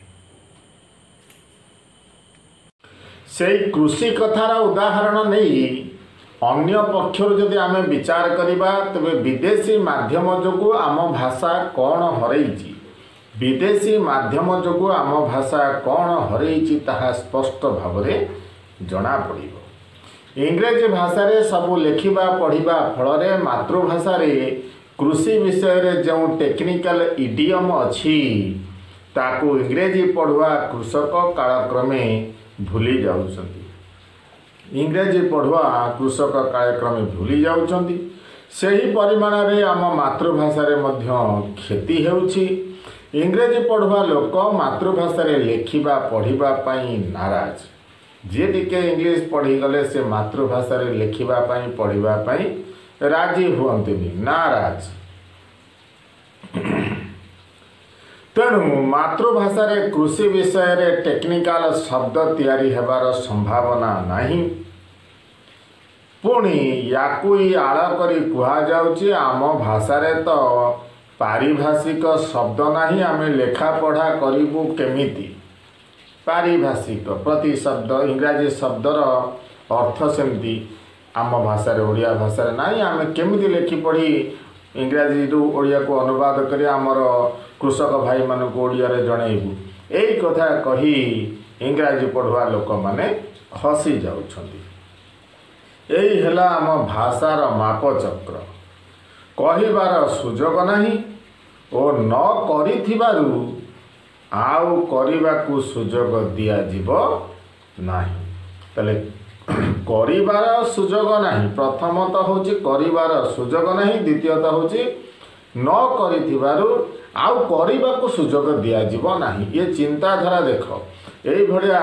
से कृषि कथार उदाहरण नहीं अन्य पक्षर जदि आम विचार करवा तेरे विदेशी माध्यम जो आम भाषा कौन हरई विदेशी माध्यम जो आम भाषा कौन हरई ताहा स्पष्ट भाव में जना पड़ो। इंग्रेजी भाषा रे सबू लेखिबा पढ़िबा फल मातृभाषा रे कृषि विषय रे जो टेक्निकल इडियम अच्छी ताकू इंग्रेजी पढ़ुआ कृषक कालक्रमे भूली जाउछंती इंग्रेजी पढ़ुआ कृषक कालक्रमे भूली जाउछंती सही परिमाण रे आम मातृभाषा रे मध्य क्षति हेउछि। इंग्रेजी पढ़ुआ लोक मातृभाषा रे लेखिबा पढ़िबा पई नाराज जे टिके इंग्लिश पढ़ी गले से मातृभाषा रे लेखिबा पई पढ़िबा पई राजी हुअंतिनी नाराज। तेणु मातृभाषा रे कृषि विषय रे टेक्निकल शब्द तैयारी हेबार संभावना नहीं। पुणी याकुई आड़ करी कुहा जाउची आम भाषा रे तो पारिभाषिक शब्द नहीं आमे लेखा पढ़ा करिबु केमिति। पारिभाषिक प्रति शब्द इंग्राजी शब्दर अर्थ सेमती आम भाषा रे ओडिया भाषा रे नहीं आमे केमिति लेखि पढ़ी इंग्राजी रु ओडिया को अनुवाद करी आमर कृषक भाई मान को ओडिया रे जणैबु एई कथा कही इंग्राजी पढ़ुआ लोक माने हसी जाउछंती। एई हेला आम भाषार मापचक्र कहिबार सुजोग नहीं ओ न करिथिबारु आउ करिबाकू सुजोग दिया जीवो नाही। तले करिबार सुजोग नहीं प्रथमतः होची करिबार सुजोग नहीं द्वितीयतः होची न करिथिबारु आउ करिबाकू सुजोग दिया जीवो नाही। ये चिंताधारा देख एई भड़िया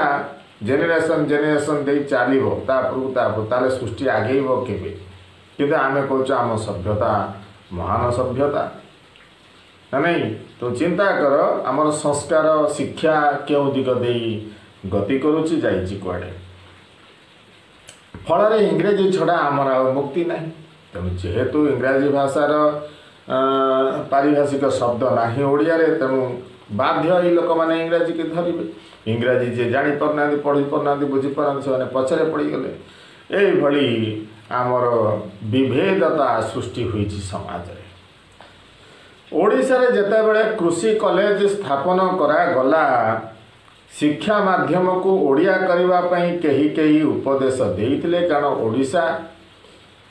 जेनेरेशन जेनेरेशन दे चलिबो तापरु ताले सृष्टि आगेइबो केबे किंतु आमे कहूँ आम सभ्यता महान सभ्यता ना नहीं। तो चिंता कर आमर संस्कार शिक्षा क्यों दिग दे गति करुच्ची जाइछि कुआडे फल इंग्रेजी छड़ा आमर आ मुक्ति नहीं। तेणु जेहेतु इंग्राजी भाषार पारिभाषिक शब्द नहीं ओडिया रे तेणु बाध्य ही लोक मैंने इंग्राजी के धरवे इंग्राजी जे जापना पढ़ी पारना बुझीपार से पछरे पड़गले यही आमर विभेदता सृष्टि हुई समाज रे। ओडिशा रे जेतेबेले कृषि कॉलेज स्थापन करागला शिक्षा माध्यम को ओडिया करबा पई केही केही उपदेश देइथिले कारण ओडिशा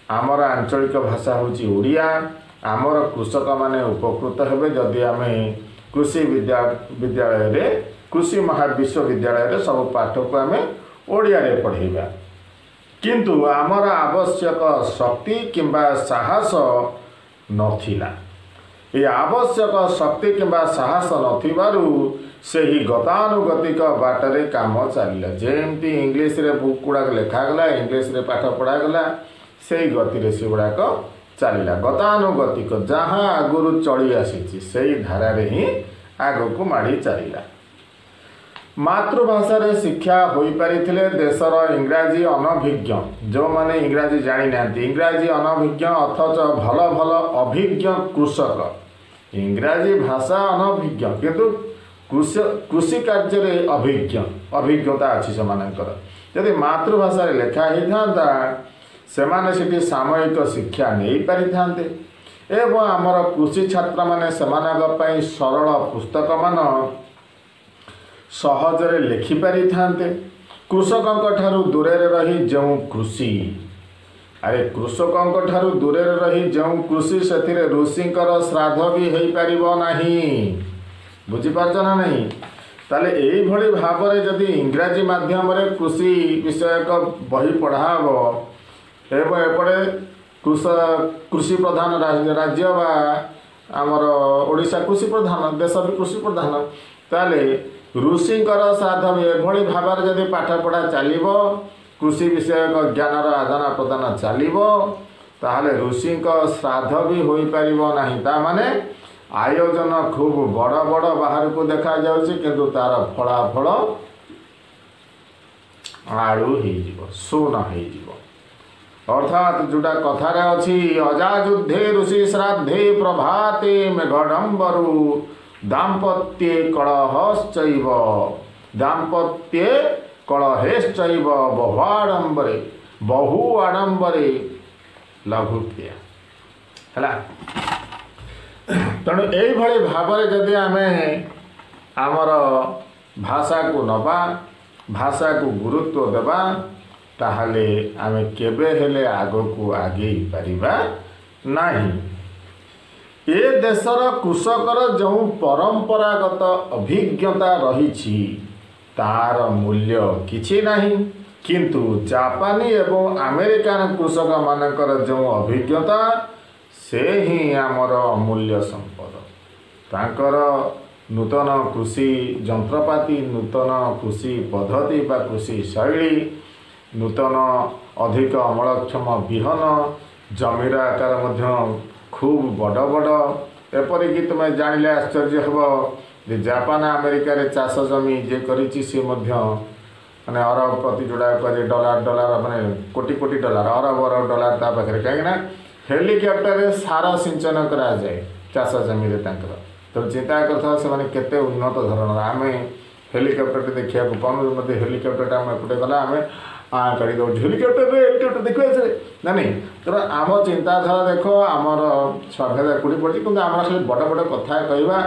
आमर आंचलिक भाषा होची ओडिया आमर कृषक माने उपकृत हेबे जदि आमे कृषि विद्यालय रे कृषि महाविश्वविद्यालय रे सब पाठ को आमे ओडिया रे पढ़ेबा किंतु आमर आवश्यक शक्ति किंबा साहस नथिला। ये आवश्यक शक्ति किंबा साहस नथिबारु सही गतानुगतिक बाटरे काम चलला जेमती इंग्लिश रे बुक गुड़ाक लिखागला इंग्लिश रे पाठ पढ़ागला से गति से गुड़ाक चलला गतानुगतिक जहाँ आगुरी चली आसी से धारा रे ही आग को माड़ी चलला। मातृभाषा रे शिक्षा हो पारिथिले देशर इंग्राजी अनभिज्ञ जो माने इंग्राजी जानी नांती इंग्राजी अनभिज्ञ अथच भल भल अभिज्ञ कृषक इंग्राजी भाषा अनभिज्ञ किंतु कृषि कार्य अभिज्ञता अच्छी से जदि मातृभाषा लिखा होता से सामयिक शिक्षा नहीं पारि था एवं आमर कृषि छात्र माने सरल पुस्तक मान सहजरे लिखिपारि था कृषकों ठारू दूरे रही जो कृषि अरे कृषकों ठारू दूरे रही जो कृषि से ऋषिंकर श्राद्ध भी हो पारिबो नहीं बुझीपार ना नहीं ताले यही भाव में जदि इंग्राजी माध्यम कृषि विषयक बही पढ़ाब एवं एपटे कृषि प्रधान राज्य बा आमर ओडिशा कृषि प्रधान देश भी कृषि प्रधान ताले ऋषिंकर श्राद्ध भी एभली भाव में जदि पाठ पढ़ा चलिबो कृषि विषयक ज्ञानर आदान प्रदान चलिबो ताहले ऋषिंक श्राद्ध भी हो पारिबो नहीं ता माने आयोजन खूब बड़ बड़ बाहर को देखा जाउछि किंतु तार फलाफल आड़ू शून हो अर्थात जोटा कथार अच्छी अजायुद्धे ऋषि श्राद्धे प्रभाते मेघडम्बरु दाम्पत्ये कलहश्चैव दाम्पत्ये कलहेश्चैव बहु आडंबरे लघुक्रिया है तेणु यही भाव में जदि आम आमर भाषा को नबा भाषा को गुरुत्व देवा ताहले आमे केबे हेले आगो को आगे पारिबा नहीं। ए देशर कृषकर जो परंपरागत अभिज्ञता रही तार मूल्य किछि नहीं किंतु जापानी एवं अमेरिकान कृषक मानकर जो अभिज्ञता से ही आमर अमूल्य संपद तांकर नूतन कृषि जंत्रपाति नूतन कृषि पद्धति बा कृषि शैली नूतन अधिक अमलक्षम विहन जमीर आकार मध्य खूब बड़ बड़ एपरिक तुम जानिले आश्चर्य हम जे जापान अमेरिका रे चाष जमी जे करिछि से मध्य माने अरब प्रति जोड़ा करे डॉलर डॉलर माने कोटी कोटी डॉलर अरब अरब डॉलर ता पाखरे कहीं हेलिकॉप्टर रे सार सिंचन करा जाए चाष जमी रे तांकर तो चिंता करथा से माने केते उन्नत धरण आम हेलिकॉप्टर देखा पाऊँ मतलब हेलिकॉप्टर आम एपटे गला आम कड़ी दो हेलिकॉप्टर देखो ना नहीं तो आम चिंताधारा देख आमर सभ्यता कूड़ी पड़ी कि आम खाली बड़ बड़ कथा कहवा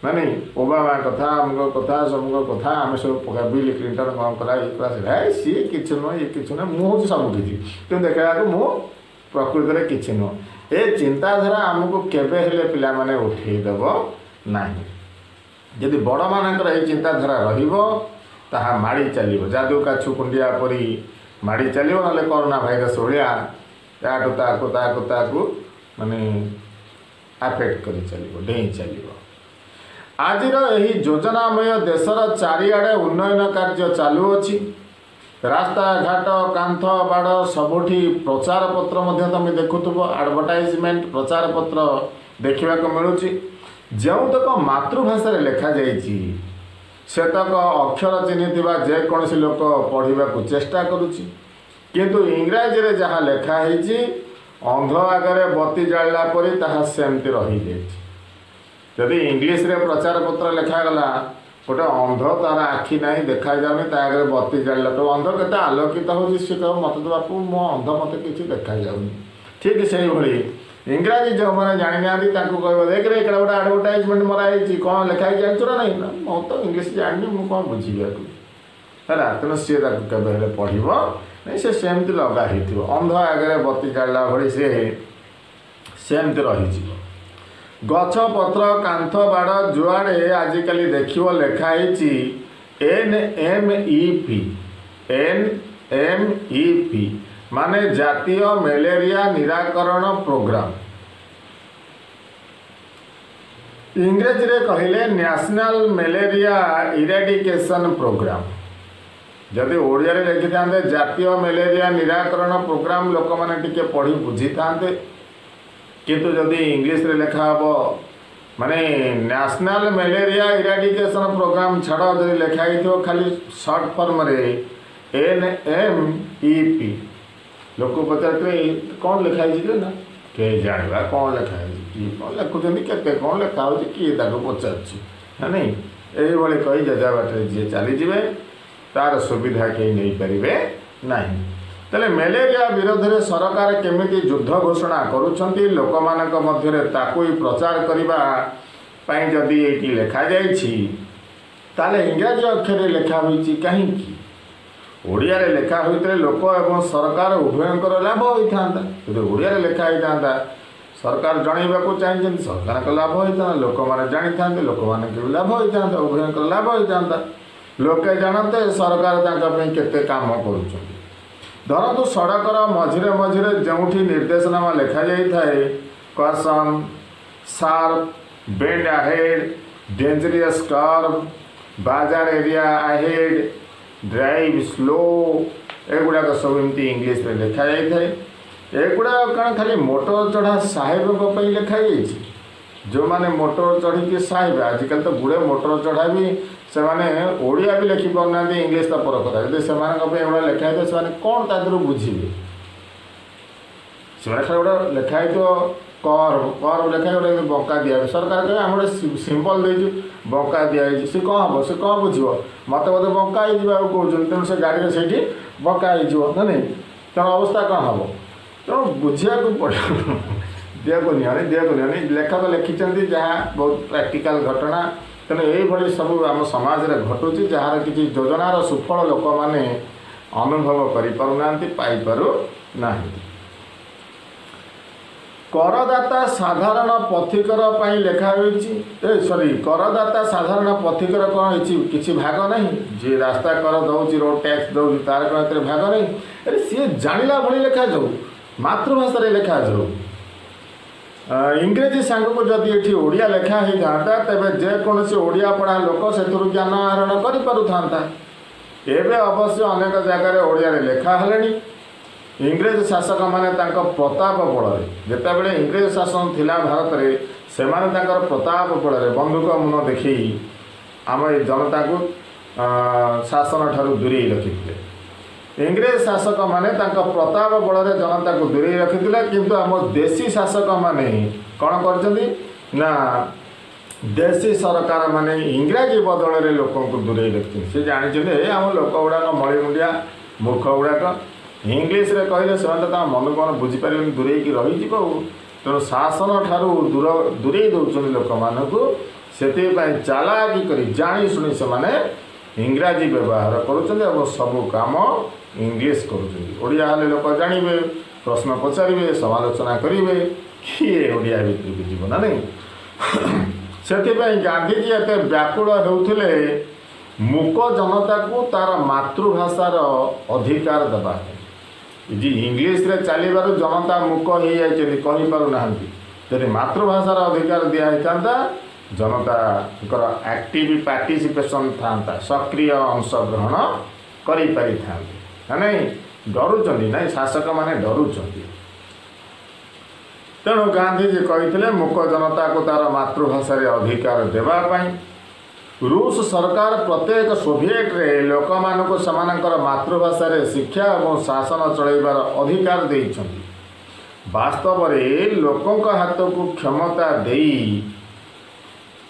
ना नहीं ओबामा कथा अमुक कथा समुक कथा आम सब बिल क्लिंटन कौन कला ये कला सी कि नुह ये कि नुह मुझे सब किसी कि देखा मु प्रकृति में कि नुह ए चिंताधारा आमको केबे हेले पिला माने उठेदेव नहीं यदि बड़ मानकर ये चिंताधारा रहिबो ताहा माड़ी चलिबो जादू काछु कुंडिया परी माड़ी चलिबो नले कोरोना भाइरस भलिया ताकु ताकु ताकु ताकु माने अफेक्ट करी चलिबो डेई चलिबो। आजिर एही योजनामय देशर चारिआडे उन्नयन कार्य चालू अछि रास्ता घाट कांथ बाड़ सबुठी प्रचार पत्र मध्य तुम देखुथुबो एडवर्टाइजमेंट प्रचार पत्र देखा मिलूँ जो तक मातृभाषा लिखा जाइछि सेतक अक्षर चिन्हिथिबा जेकोसी लोक पढ़ा को चेष्टा करुछि किंतु इंग्राजी रे जहाँ लेखा होइछि अंध आगरे बत्ती जाळला परी ताहा सेमति रही जाइछि जदि इंग्लीश रे प्रचार पत्र लिखागला गोटे अंध तार आखि ना देखा जाऊनी आगे बत्ती जाड़ा तो अंध के आलोकित हो सी कह मत तो बापू मो अंध मत किसी देखा जाऊनी ठीक से भाई इंग्राजी जो मैंने जानी ना कह देख रे गोटे आडभटाइजमेंट मराई कौन लिखाई जानछु ना नहीं मो तो इंग्लीश जानी मुझे कौन बुझे है तेणु सी के पढ़व नहीं सेमती लगा हो अंध आगे बत्ती जाड़ा भाई सेमती रही गछ पत्र कांथ बाड़ जुआड़े आजिकल देखियो लिखाई NMEP माने जातीय मलेरिया निराकरण प्रोग्राम इंग्रेजी रे कहले नेशनल मलेरिया इरेडिकेशन प्रोग्राम जदि ओडिया रे लिखि थांते जातीय मलेरिया निराकरण प्रोग्राम लोक माने टिके पढ़ी बुझी थांते किंतु जदि इंग्लीश रे लिखा हो माने नेशनल मलेरिया इरेडिकेशन प्रोग्राम छाड़ जदि लिखाई थो खाली शॉर्ट फॉर्म रे NMEP लोक पचारे कौन लिखाई ना के जाना कौन लिखाई कौन लिखुं के कौन लिखा हो किए पचार नहीं ये कही जजा बाटे जी चलीजे तार सुविधा कहीं नहीं पारे ना तेल मलेरिया विरोध में सरकार केमिति युद्ध घोषणा करुछंती लोक मानक मध्यरे ताकुई प्रचार करने जदि ये लिखा जाए इंग्राजी अक्षर लिखा हुई कहीं ओडिया रे लिखा होते लोक एवं सरकार उभयंकर लाभ होता यदि ओडिया रे लिखा होता सरकार जनइबा चाहिए सरकार लाभ होता लोक मैंने जानी था लोक मैंने लाभ होता उभयंकर लाभ होता लोके जानते सरकार केते काम कर धरतु सड़कर मझिरे मझिरे जोठी निर्देशनामा लिखा जाए कसन sharp bend ahead dangerous curve बाजार एरिया अहेड ड्राइव स्लो एगुड़ाक सब एमती इंग्लीश में लिखा जाए एगुड़ा कौन खाली मोटर चढ़ा साहेब लिखा जो माने मोटर चढ़ी साहेब आजिकल तो गुड़े मोटर चढ़ा भी से माने ओडिया भी लिखि पारना इंग्लीश तो पर कथा यदि से लिखा है से कौन तादर बुझे से गोटे लिखाई तो कर्व कर्व लिखाई गोटे बंका दिया सरकार कहे आम गोटे सिंपल देचु बंका दिखाई सी कौन हम से कौन बुझ मत बोधे बंका कहते तेणु से गाड़ी से बंका हो नहीं तेणु अवस्था कौन हम तेणु बुझा पड़े दिया लेखक लिखिं जहाँ बहुत प्रैक्टिकल घटना तेणु ये सब आम समाज में घटुची जार किसी योजनार सुफल लोक मैंने अनुभव करें करदाता साधारण पथिकर लिखा सॉरी करदाता साधारण पथिकर कौन किसी भाग नहीं जी रास्ता कर दौर रोड टैक्स दौर तार कौन भाग नहीं अरे सी जाना भाई लिखा जाऊ मातृभाषा लिखा जाऊ इंग्रेजी सांग को जदि ये ओडिया लिखा होता तेज जेकोसी ओडिया पढ़ा लोक से ज्ञान आहरण कर एवं अवश्य अनेक जगार ओडिया लिखा है इंग्रेज शासक माने प्रताप बल जितेबाला इंग्रेज शासन थिला भारत में से प्रताप बल बंधुक मुन देखी आम जनता को शासन ठारू दूरे रखी इंग्रेज शासक माने प्रताप बल जनता को दूरे रखी किंतु आम देशी शासक माने कौन कर देशी सरकार माने इंग्राजी बदल में लोक दूरे रखी से जानते आम लोक गुड़ाक मलिमुंडिया मूर्ख गुड़ाक इंग्लीश रे कहले से मन कौन बुझीपारे दूरे रही तेणु शासन ठारू दूरे दौरान लोक मानक से चालाकी कर जानी शुणी से इंग्राजी व्यवहार कर सबू काम इंग्लीश करोडिया हेल्ले लोक जानवे प्रश्न पचारे समालोचना करेंगे किए ओडिया भितर को जीव ना नहीं से गांधीजी एत व्याकुल होते मूक जनता को तार मातृभाषार अधिकार देवा जी इंग्लीश रे चलबार जनता मूक हो जापारूना यदि मातृभाषार अधिकार दिखाता जनता एक्टिव पार्टिसिपेशन था सक्रिय अंशग्रहण करें नहीं डरुंच ना शासक माने डरुंच तेणु गांधीजी कहते मूक जनता को तार मातृभाषा अधिकार देवाई रूस सरकार प्रत्येक सोविएट रे लोक मानक समानकर मातृभाषा शिक्षा और शासन चलैबार अधिकार देइछन्ति वास्तव में लोकों हाथ को क्षमता देई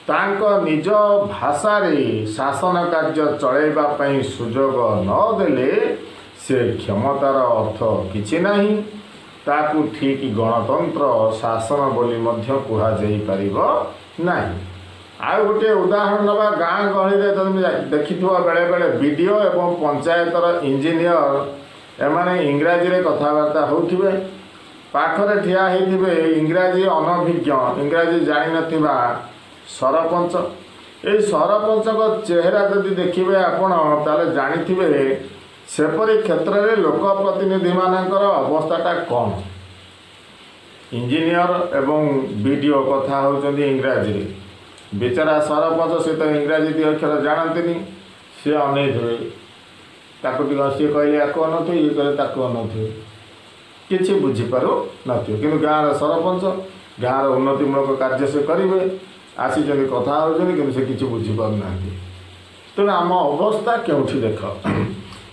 ତାଙ୍କ ନିଜ ଭାଷାରେ ଶାସନ କାର୍ଯ୍ୟ ଚଳାଇବା ପାଇଁ ସୁଯୋଗ ନ ଦେଲେ ସେ କ୍ଷମତାର ଅର୍ଥ କିଛି ନାହିଁ। ତାକୁ ଠିକ୍ ଗଣତନ୍ତ୍ର ଶାସନ ବୋଲି ମଧ୍ୟ କୁହାଯାଇପାରିବ ନାହିଁ। ଆଉ ଗୋଟିଏ ଉଦାହରଣ ନେବା, ଗାଁ ଗହଳିରେ ଯଦି ଦେଖିଥିବ ବେଳେବେଳେ ବିଡ଼ିଓ ଏବଂ ପଞ୍ଚାୟତର ଇଞ୍ଜିନିୟର ଏମାନେ ଇଂରାଜୀରେ କଥାବାର୍ତ୍ତା ହେଉଥିବେ, ପାଖରେ ଠିଆ ହେଇଥିବେ ଇଂରାଜୀ ଅନଭିଜ୍ଞ, ଇଂରାଜୀ ଜାଣିନଥିବା ସରପଞ୍ଚ। ଏଇ ସରପଞ୍ଚଙ୍କ ଚେହେରା ଯଦି ଦେଖିବେ ଆପଣ ତାହେଲେ ଜାଣିଥିବେ ସେପରି କ୍ଷେତ୍ରରେ ଲୋକପ୍ରତିନିଧିମାନଙ୍କର ଅବସ୍ଥାଟା କ'ଣ। ଇଞ୍ଜିନିୟର ଏବଂ ବିଡ଼ିଓ କଥା ହେଉଛନ୍ତି ଇଂରାଜୀରେ, ବିଚରା ସରପଞ୍ଚ ସେ ତ ଇଂରାଜୀ ଦୁଇ ଅକ୍ଷର ଜାଣନ୍ତିନି, ସିଏ ଅନେଇଥିବେ, ତାକୁ ଟିକେ ସିଏ କହିଲେ ୟାକୁ ଅନଉଥିବେ, ଇଏ କହିଲେ ତାକୁ ଅନଉଥିବେ, କିଛି ବୁଝିପାରୁନଥିବେ। କିନ୍ତୁ ଗାଁର ସରପଞ୍ଚ, ଗାଁର ଉନ୍ନତିମୂଳକ କାର୍ଯ୍ୟ ସେ କରିବେ, ଆସିଛନ୍ତି କଥା ହେଉଛନ୍ତି, କିନ୍ତୁ ସେ କିଛି ବୁଝିପାରୁନାହାନ୍ତି। ତେଣୁ ଆମ ଅବସ୍ଥା କେଉଁଠି ଦେଖ।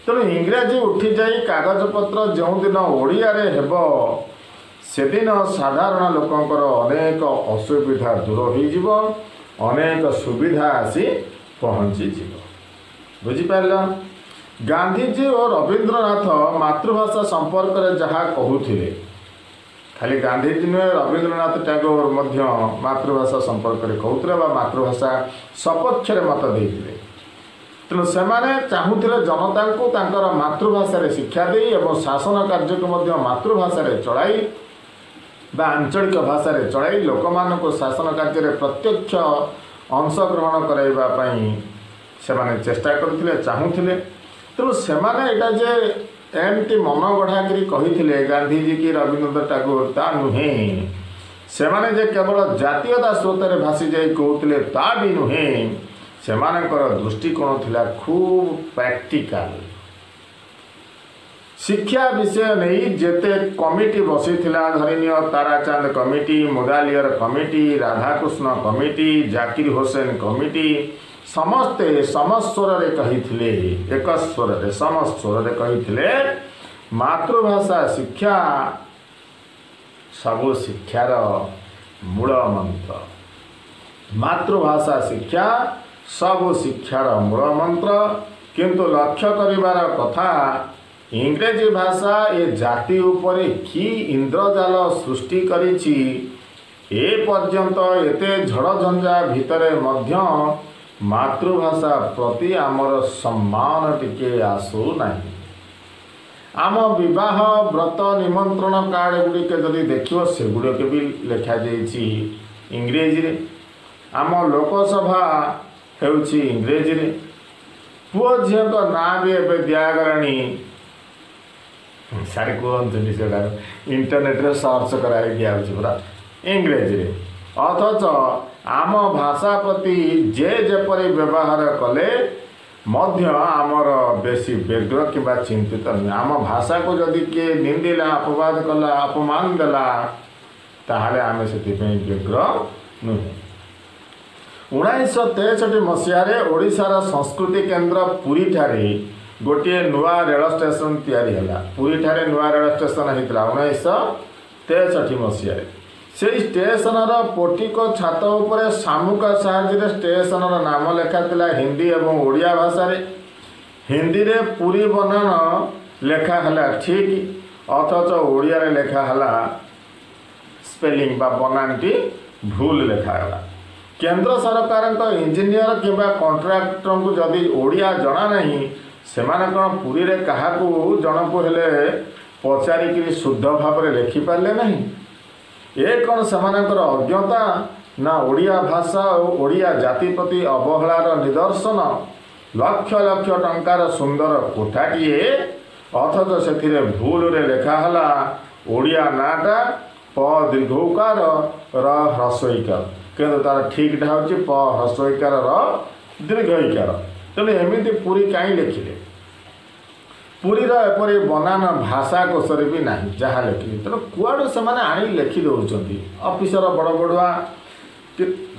ତେଣୁ ଇଂରାଜୀ ଉଠିଯାଇ କାଗଜପତ୍ର ଯେଉଁଦିନ ଓଡ଼ିଆରେ ହେବ ସେଦିନ ସାଧାରଣ ଲୋକଙ୍କର ଅନେକ ଅସୁବିଧା ଦୂର ହୋଇଯିବ, ଅନେକ ସୁବିଧା ଆସି ପହଞ୍ଚିଯିବ। ବୁଝିପାରିଲ? ଗାନ୍ଧୀଜୀ ଓ ରବୀନ୍ଦ୍ରନାଥ ମାତୃଭାଷା ସମ୍ପର୍କରେ ଯାହା କହୁଥିଲେ, ଖାଲି ଗାନ୍ଧୀଜୀ ନୁହେଁ, ରବୀନ୍ଦ୍ରନାଥ ଟାଗୋର ମଧ୍ୟ ମାତୃଭାଷା ସମ୍ପର୍କରେ କହୁଥିଲେ ବା ମାତୃଭାଷା ସପକ୍ଷରେ ମତ ଦେଇଥିଲେ। ତେଣୁ ସେମାନେ ଚାହୁଁଥିଲେ ଜନତାଙ୍କୁ ତାଙ୍କର ମାତୃଭାଷାରେ ଶିକ୍ଷା ଦେଇ ଏବଂ ଶାସନ କାର୍ଯ୍ୟକୁ ମଧ୍ୟ ମାତୃଭାଷାରେ ଚଳାଇ ବା ଆଞ୍ଚଳିକ ଭାଷାରେ ଚଳାଇ ଲୋକମାନଙ୍କୁ ଶାସନ କାର୍ଯ୍ୟରେ ପ୍ରତ୍ୟକ୍ଷ ଅଂଶଗ୍ରହଣ କରାଇବା ପାଇଁ ସେମାନେ ଚେଷ୍ଟା କରୁଥିଲେ, ଚାହୁଁଥିଲେ। ତେଣୁ ସେମାନେ ଏଇଟା ଯେ ଏମିତି ମନ ଗଢ଼ାକରି କହିଥିଲେ ଗାନ୍ଧୀଜୀ କି ରବୀନ୍ଦ୍ରନାଥ ଟାଗୋର, ତା ନୁହେଁ। ସେମାନେ ଯେ କେବଳ ଜାତୀୟତା ସ୍ରୋତରେ ଭାସି ଯାଇ କହୁଥିଲେ ତା ବି ନୁହେଁ। ସେମାନଙ୍କର ଦୃଷ୍ଟିକୋଣ ଥିଲା ଖୁବ୍ ପ୍ରାକ୍ଟିକାଲ। ଶିକ୍ଷା ବିଷୟ ନେଇ ଯେତେ କମିଟି ବସିଥିଲା, ଧରିନିଅ Tarachand committee, Mudaliar committee, Radhakrishna committee, Zakir Hussain committee, ସମସ୍ତେ ସମସ୍ୱରରେ କହିଥିଲେ, ଏକ ସ୍ୱରରେ ସମସ୍ୱରରେ କହିଥିଲେ ମାତୃଭାଷା ଶିକ୍ଷା ସବୁ ଶିକ୍ଷାର ମୂଳ ମନ୍ତ୍ର। ମାତୃଭାଷା ଶିକ୍ଷା ସବୁ ଶିକ୍ଷାର ମୂଳ ମନ୍ତ୍ର। କିନ୍ତୁ ଲକ୍ଷ୍ୟ କରିବାର କଥା, ଇଂରେଜୀ ଭାଷା ଏ ଜାତି ଉପରେ କି ଇନ୍ଦ୍ରଜାଲ ସୃଷ୍ଟି କରିଛି, ଏ ପର୍ଯ୍ୟନ୍ତ ଏତେ ଝଡ଼ଝଞ୍ଜା ଭିତରେ ମଧ୍ୟ ମାତୃଭାଷା ପ୍ରତି ଆମର ସମ୍ମାନ ଟିକେ ଆସୁନାହିଁ। ଆମ ବିବାହ ବ୍ରତ ନିମନ୍ତ୍ରଣ କାର୍ଡ଼ ଗୁଡ଼ିକ ଯଦି ଦେଖିବ ସେଗୁଡ଼ିକ ବି ଲେଖାଯାଇଛି ଇଂରେଜୀରେ। ଆମ ଲୋକସଭା ହେଉଛି ଇଂରେଜୀରେ। ପୁଅ ଝିଅଙ୍କ ନାଁ ବି ଏବେ ଦିଆଗଲାଣି, ସାର୍ କୁହନ୍ତୁନି ସେଟା, ଇଣ୍ଟରନେଟ୍ରେ ସର୍ଚ୍ଚ କରାଇ ଦିଆହେଉଛି ପୁରା ଇଂରେଜୀରେ। ଅଥଚ ଆମ ଭାଷା ପ୍ରତି ଯେ ଯେପରି ବ୍ୟବହାର କଲେ ମଧ୍ୟ ଆମର ବେଶୀ ବ୍ୟଗ୍ର କିମ୍ବା ଚିନ୍ତିତ ନୁହେଁ। ଆମ ଭାଷାକୁ ଯଦି କିଏ ନିନ୍ଦିଲା, ଅପବାଦ କଲା, ଅପମାନ ଦେଲା, ତାହେଲେ ଆମେ ସେଥିପାଇଁ ବ୍ୟଗ୍ର ନୁହେଁ। 1963 ମସିହାରେ ଓଡ଼ିଶାର ସଂସ୍କୃତି କେନ୍ଦ୍ର ପୁରୀଠାରେ ଗୋଟିଏ ନୂଆ ରେଳ ଷ୍ଟେସନ ତିଆରି ହେଲା। ପୁରୀଠାରେ ନୂଆ ରେଳ ଷ୍ଟେସନ ହୋଇଥିଲା 1963 ମସିହାରେ। ସେହି ଷ୍ଟେସନର ପୋଟିକ ଛାତ ଉପରେ ଶାମୁକା ସାହାଯ୍ୟରେ ଷ୍ଟେସନର ନାମ ଲେଖାଥିଲା ହିନ୍ଦୀ ଏବଂ ଓଡ଼ିଆ ଭାଷାରେ। ହିନ୍ଦୀରେ ପୁରୀ ବନାନ ଲେଖା ହେଲା ଠିକ୍, ଅଥଚ ଓଡ଼ିଆରେ ଲେଖା ହେଲା ସ୍ପେଲିଂ ବା ବନାନଟି ଭୁଲ ଲେଖାଗଲା। କେନ୍ଦ୍ର ସରକାରଙ୍କ ଇଞ୍ଜିନିୟର କିମ୍ବା କଣ୍ଟ୍ରାକ୍ଟରଙ୍କୁ ଯଦି ଓଡ଼ିଆ ଜଣା ନାହିଁ, ସେମାନେ କ'ଣ ପୁରୀରେ କାହାକୁ ଜଣକୁ ହେଲେ ପଚାରିକିରି ଶୁଦ୍ଧ ଭାବରେ ଲେଖିପାରିଲେ ନାହିଁ? ଏ କ'ଣ ସେମାନଙ୍କର ଅଜ୍ଞତା, ନା ଓଡ଼ିଆ ଭାଷା ଓ ଓଡ଼ିଆ ଜାତି ପ୍ରତି ଅବହେଳାର ନିଦର୍ଶନ? ଲକ୍ଷ ଲକ୍ଷ ଟଙ୍କାର ସୁନ୍ଦର କୋଠାଟିଏ, ଅଥଚ ସେଥିରେ ଭୁଲରେ ଲେଖା ହେଲା ଓଡ଼ିଆ ନାଁଟା ପ ଦୀର୍ଘଉକାର ର ହ୍ରସ୍ୱଇକାର, କିନ୍ତୁ ତାର ଠିକ୍ଟା ହେଉଛି ପ ହ୍ରସ୍ୱଇକାର ର ଦୀର୍ଘଇକାର। ତେଣୁ ଏମିତି ପୁରୀ କାହିଁ ଲେଖିଲେ? ପୁରୀର ଏପରି ବନାନ ଭାଷା କୋଷରେ ବି ନାହିଁ ଯାହା ଲେଖିଲେ। ତେଣୁ କୁଆଡ଼ୁ ସେମାନେ ଆଣି ଲେଖି ଦେଉଛନ୍ତି? ଅଫିସର ବଡ଼ ବଡ଼ୁଆ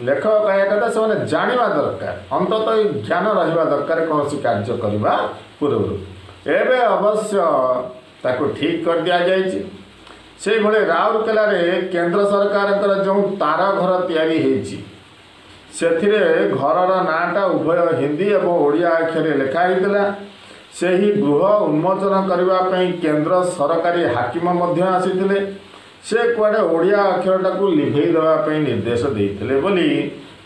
ଲେଖକ କହିବା କଥା ସେମାନେ ଜାଣିବା ଦରକାର, ଅନ୍ତତଃ ଏଇ ଜ୍ଞାନ ରହିବା ଦରକାର କୌଣସି କାର୍ଯ୍ୟ କରିବା ପୂର୍ବରୁ। ଏବେ ଅବଶ୍ୟ ତାକୁ ଠିକ୍ କରିଦିଆଯାଇଛି। ସେଇଭଳି ରାଉରକେଲାରେ କେନ୍ଦ୍ର ସରକାରଙ୍କର ଯେଉଁ ତାର ଘର ତିଆରି ହେଇଛି, ସେଥିରେ ଘରର ନାଁଟା ଉଭୟ ହିନ୍ଦୀ ଏବଂ ଓଡ଼ିଆ ଅକ୍ଷରରେ ଲେଖା ହେଇଥିଲା। ସେହି ଗୃହ ଉନ୍ମୋଚନ କରିବା ପାଇଁ କେନ୍ଦ୍ର ସରକାରୀ ହାକିମ ମଧ୍ୟ ଆସିଥିଲେ। ସେ କୁଆଡ଼େ ଓଡ଼ିଆ ଅକ୍ଷରଟାକୁ ଲିଭେଇ ଦେବା ପାଇଁ ନିର୍ଦ୍ଦେଶ ଦେଇଥିଲେ ବୋଲି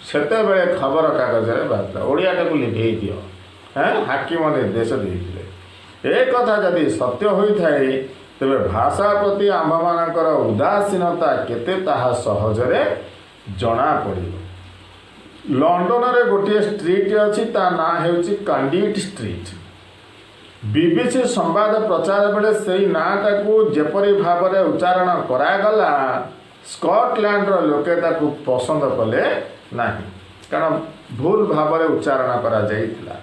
ସେତେବେଳେ ଖବରକାଗଜରେ ବାହାରିଥିଲା। ଓଡ଼ିଆଟାକୁ ଲିଭେଇ ଦିଅ, ହାକିମ ନିର୍ଦ୍ଦେଶ ଦେଇଥିଲେ। ଏ କଥା ଯଦି ସତ୍ୟ ହୋଇଥାଏ ତେବେ ଭାଷା ପ୍ରତି ଆମ୍ଭମାନଙ୍କର ଉଦାସୀନତା କେତେ ତାହା ସହଜରେ ଜଣାପଡ଼ିବ। ଲଣ୍ଡନରେ ଗୋଟିଏ ଷ୍ଟ୍ରିଟ୍ ଅଛି, ତା ନାଁ ହେଉଛି କାଣ୍ଡିଡ୍ ଷ୍ଟ୍ରିଟ୍। BBC ସମ୍ବାଦ ପ୍ରଚାର ବେଳେ ସେହି ନାଁଟାକୁ ଯେପରି ଭାବରେ ଉଚ୍ଚାରଣ କରାଗଲା, ସ୍କଟଲ୍ୟାଣ୍ଡର ଲୋକେ ତାକୁ ପସନ୍ଦ କଲେ ନାହିଁ, କାରଣ ଭୁଲ ଭାବରେ ଉଚ୍ଚାରଣ କରାଯାଇଥିଲା।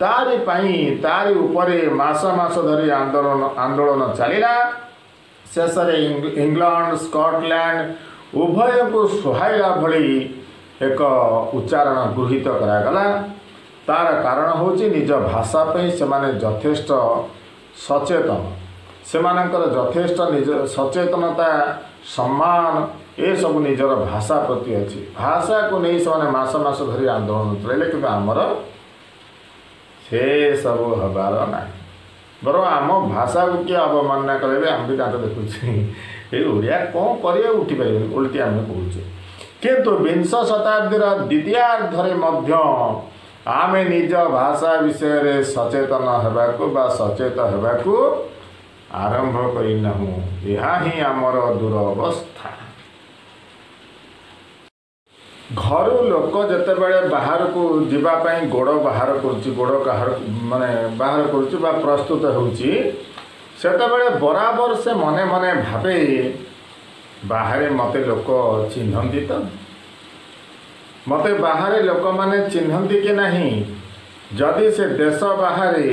ତାରି ଉପରେ ମାସ ମାସ ଧରି ଆନ୍ଦୋଳନ ଚାଲିଲା। ଶେଷରେ ଇଂଲଣ୍ଡ ସ୍କଟଲ୍ୟାଣ୍ଡ ଉଭୟକୁ ସୁହାଇଲା ଭଳି ଏକ ଉଚ୍ଚାରଣ ଗୃହୀତ କରାଗଲା। ତାର କାରଣ ହେଉଛି ନିଜ ଭାଷା ପାଇଁ ସେମାନେ ଯଥେଷ୍ଟ ସଚେତନ। ସେମାନଙ୍କର ଯଥେଷ୍ଟ ନିଜ ସଚେତନତା, ସମ୍ମାନ ଏସବୁ ନିଜର ଭାଷା ପ୍ରତି ଅଛି। ଭାଷାକୁ ନେଇ ସେମାନେ ମାସ ମାସ ଧରି ଆନ୍ଦୋଳନ ଚଳାଇଲେ, କିନ୍ତୁ ଆମର ସେସବୁ ହେବାର ନାହିଁ। ବରଂ ଆମ ଭାଷାକୁ କିଏ ଅବମାନନା କଲେ ଆମେ ବି ତାଙ୍କ ଦେଖୁଛୁ, ଏଇ ଓଡ଼ିଆ କ'ଣ କରିବା ଉଠିପାରିବନି ଓଲଟି ଆମେ କହୁଛେ। କିନ୍ତୁ ବିଂଶ ଶତାବ୍ଦୀର ଦ୍ୱିତୀୟାର୍ଦ୍ଧରେ ମଧ୍ୟ ଆମେ ନିଜ ଭାଷା ବିଷୟରେ ସଚେତନ ହେବାକୁ ବା ସଚେତ ହେବାକୁ ଆରମ୍ଭ କରିନାହୁଁ। ଏହା ହିଁ ଆମର ଦୁରବସ୍ଥା। ଘରୁ ଲୋକ ଯେତେବେଳେ ବାହାରକୁ ଯିବା ପାଇଁ ଗୋଡ଼ ବାହାର କରୁଛି, ବାହାର କରୁଛି ବା ପ୍ରସ୍ତୁତ ହେଉଛି, ସେତେବେଳେ ବରାବର ସେ ମନେ ମନେ ଭାବେ ବାହାରେ ମୋତେ ଲୋକ ଚିହ୍ନନ୍ତି ତ, ମୋତେ ବାହାରେ ଲୋକମାନେ ଚିହ୍ନନ୍ତି କି ନାହିଁ। ଯଦି ସେ ଦେଶ ବାହାରେ